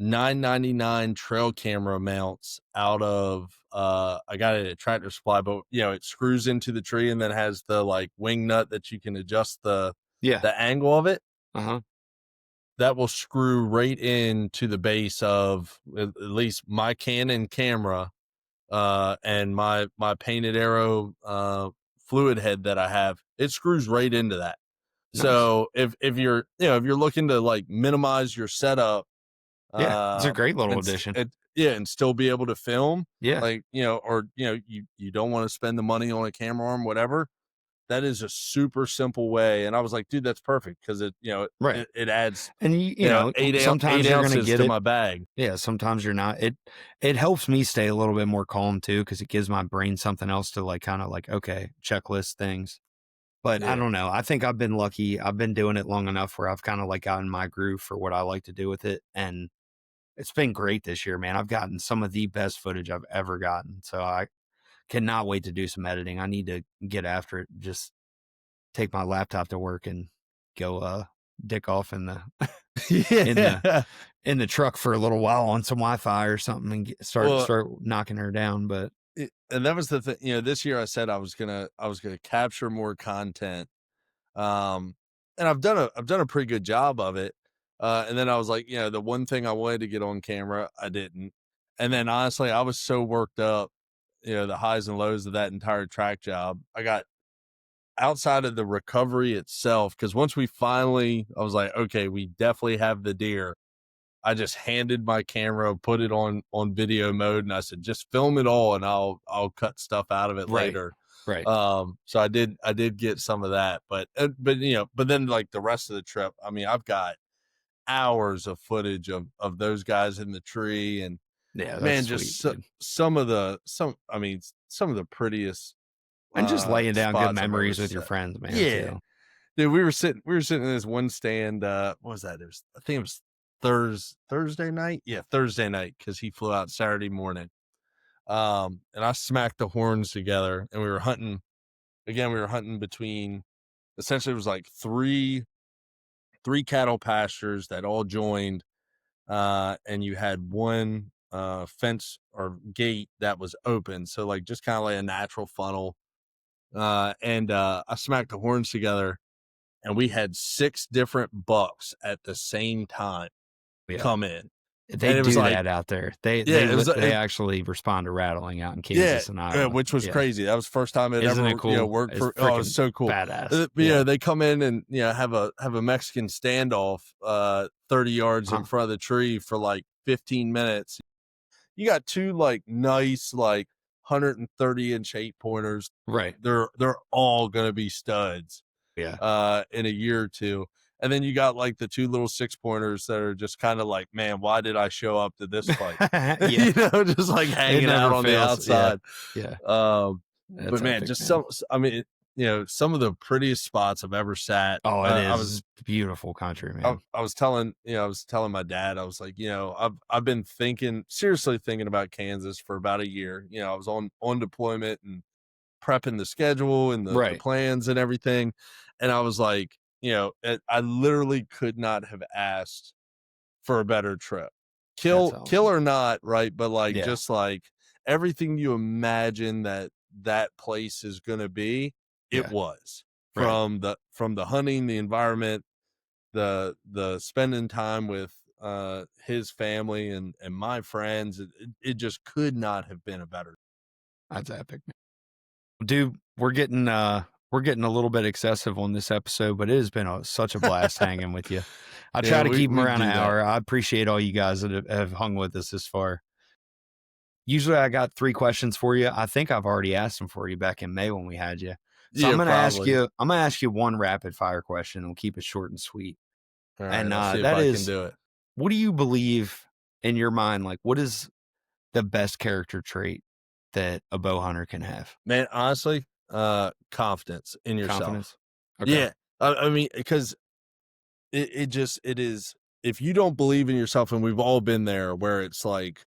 $9.99 trail camera mounts out of I got it at Tractor Supply, but it screws into the tree and then has the like wing nut that you can adjust the Yeah. the angle of it, Uh-huh. that will screw right into the base of at least my Canon camera, and my painted arrow fluid head that I have. It screws right into that. Nice. So if you're if you're looking to like minimize your setup, Yeah. It's a great little and addition. and still be able to film, Yeah. like or you don't want to spend the money on a camera arm, whatever. That is a super simple way. And I was like, dude, that's perfect because Right. it adds And sometimes eight you're gonna ounces get to it. my bag. Yeah, sometimes you're not. It helps me stay a little bit more calm too, because it gives my brain something else to like kind of like, okay, checklist things. But I Yeah. don't know. I think I've been lucky. I've been doing it long enough where I've kind of like gotten my groove for what I like to do with it. And it's been great this year, man. I've gotten some of the best footage I've ever gotten. So I cannot wait to do some editing. I need to get after it. Just take my laptop to work and go dick off in the Yeah. in the truck for a little while on some Wi-Fi or something and Well, start knocking her down. But and that was the thing. This year I said I was gonna capture more content. And I've done a pretty good job of it. And then I was like, the one thing I wanted to get on camera, I didn't. And then honestly, I was so worked up, the highs and lows of that entire track job. I got outside of the recovery itself, because once I was like, okay, we definitely have the deer. I just handed my camera, put it on video mode, and I said, just film it all, and I'll cut stuff out of it right, later. right. So I did get some of that, but then like the rest of the trip, I mean, I've got hours of footage of those guys in the tree, and Yeah, that's man, sweet, just dude. some of the prettiest And just laying down good spots I've ever memories with your set. friends, man, Yeah, too. dude, we were sitting in this one stand. What was that? I think it was Thursday night. Yeah, Thursday night, because he flew out Saturday morning. And I smacked the horns together, and we were hunting. Again, we were hunting between, essentially it was like three cattle pastures that all joined, and you had one fence or gate that was open, so like just kind of like a natural funnel. And I smacked the horns together, and we had 6 different bucks at the same time Yeah. come in, They and it was do like, that out there. They yeah, it was they actually respond to rattling out in yeah, Kansas and Iowa. which was Yeah. crazy. That was the first time it Isn't ever it cool? worked It's for. Oh, it was freaking so cool. badass. Yeah, they come in and have a Mexican standoff 30 yards in front of the tree for like 15 minutes. You got 2 like nice like 130-inch 8-pointers. Right. They're all gonna be studs Yeah. in a year or two. And then you got like the 2 little 6-pointers that are just kind of like, man, why did I show up to this fight? Yeah. Just like It hanging out never on the fails. outside. Yeah. But That's man, epic, just man. I mean, some of the prettiest spots I've ever sat. Oh, it I is. was It's beautiful country, man. I was telling my dad, I was like, I've been seriously thinking about Kansas for about a year. I was on deployment and prepping the schedule and the Right. plans and everything. And I was like, I literally could not have asked for a better trip. That's Kill awesome. or not, right? But like, Yeah. just like everything you imagine that place is going to be, it Yeah. was. Right. From the hunting, the environment, the spending time with his family and my friends, it just could not have been a better. That's epic, man. Dude, we're getting a little bit excessive on this episode, but it has been such a blast hanging with you. I try to keep them we around do an that. hour. I appreciate all you guys that have hung with us this far. Usually I got 3 questions for you. I think I've already asked them for you back in May when we had you. So Yeah, I'm gonna probably. ask you one rapid fire question. We'll keep it short and sweet. All right, And I'll see if that I can is, do it. what do you believe in your mind? Like, what is the best character trait that a bow hunter can have? Man, honestly, confidence in yourself. Confidence. Okay. Yeah. I mean, because it is, if you don't believe in yourself, and we've all been there where it's like,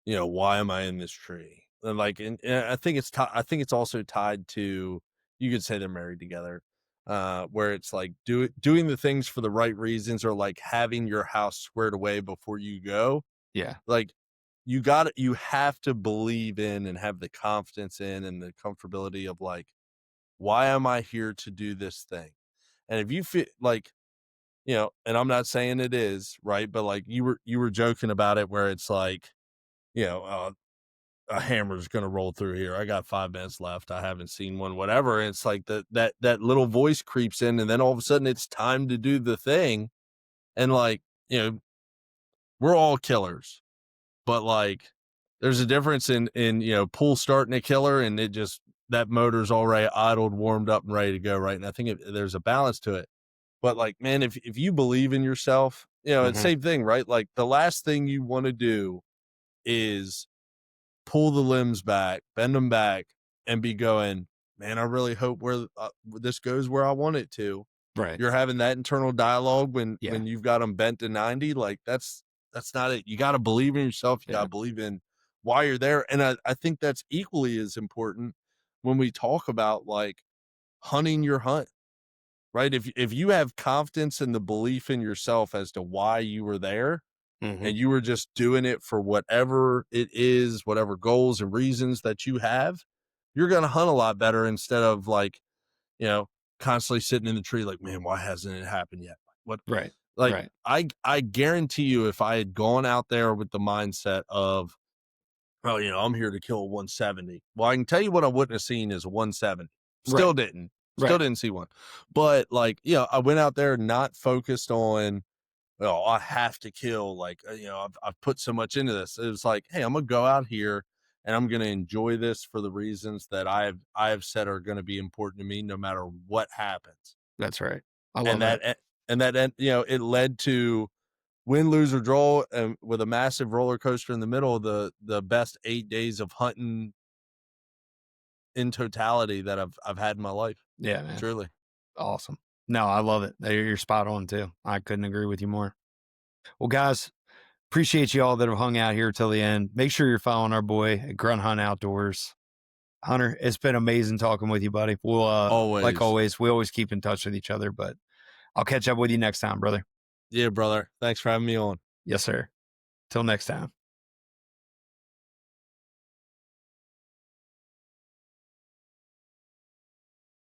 why am I in this tree? And like, and I think it's also tied to, you could say they're married together, where it's like doing the things for the right reasons, or like having your house squared away before you go. Yeah. Like, you have to believe in and have the confidence in and the comfortability of like, why am I here to do this thing? And if you feel like, and I'm not saying it is right, but like you were joking about it where it's like, a hammer's going to roll through here. I got 5 minutes left. I haven't seen one, whatever. And it's like that little voice creeps in, and then all of a sudden it's time to do the thing. And like, we're all killers, but like there's a difference in, pull starting a killer and it just, that motor's already idled, warmed up and ready to go. Right. And I think there's a balance to it, but like, man, if you believe in yourself, it's same thing, right? Like the last thing you want to do is pull the limbs back, bend them back, and be going, man, I really hope this goes where I want it to. Right. You're having that internal dialogue when Yeah. you've got them bent to 90. Like that's not it. You got to believe in yourself. You got to believe in why you're there. And I think that's equally as important when we talk about like hunting your hunt, right? If you have confidence in the belief in yourself as to why you were there, and you were just doing it for whatever it is, whatever goals and reasons that you have, you're going to hunt a lot better instead of like, constantly sitting in the tree like, man, why hasn't it happened yet? What? Right. Like, right. I guarantee you, if I had gone out there with the mindset of, oh, I'm here to kill a 170. Well, I can tell you what I wouldn't have seen is a 170. Still didn't. Still didn't see one. But like, I went out there not focused on, oh, I have to kill. Like, I've put so much into this. It was like, hey, I'm gonna go out here and I'm gonna enjoy this for the reasons that I have said are going to be important to me, no matter what happens. That's right. I love that. And that it led to win, lose, or draw, with a massive roller coaster in the middle. The best 8 days of hunting in totality that I've had in my life. Yeah, man. Truly. Awesome. No, I love it. You're spot on too. I couldn't agree with you more. Well, guys, appreciate you all that have hung out here till the end. Make sure you're following our boy at Grunt Hunt Outdoors. Hunter, it's been amazing talking with you, buddy. We'll like always, we always keep in touch with each other, but I'll catch up with you next time, brother. Yeah, brother. Thanks for having me on. Yes, sir. Till next time.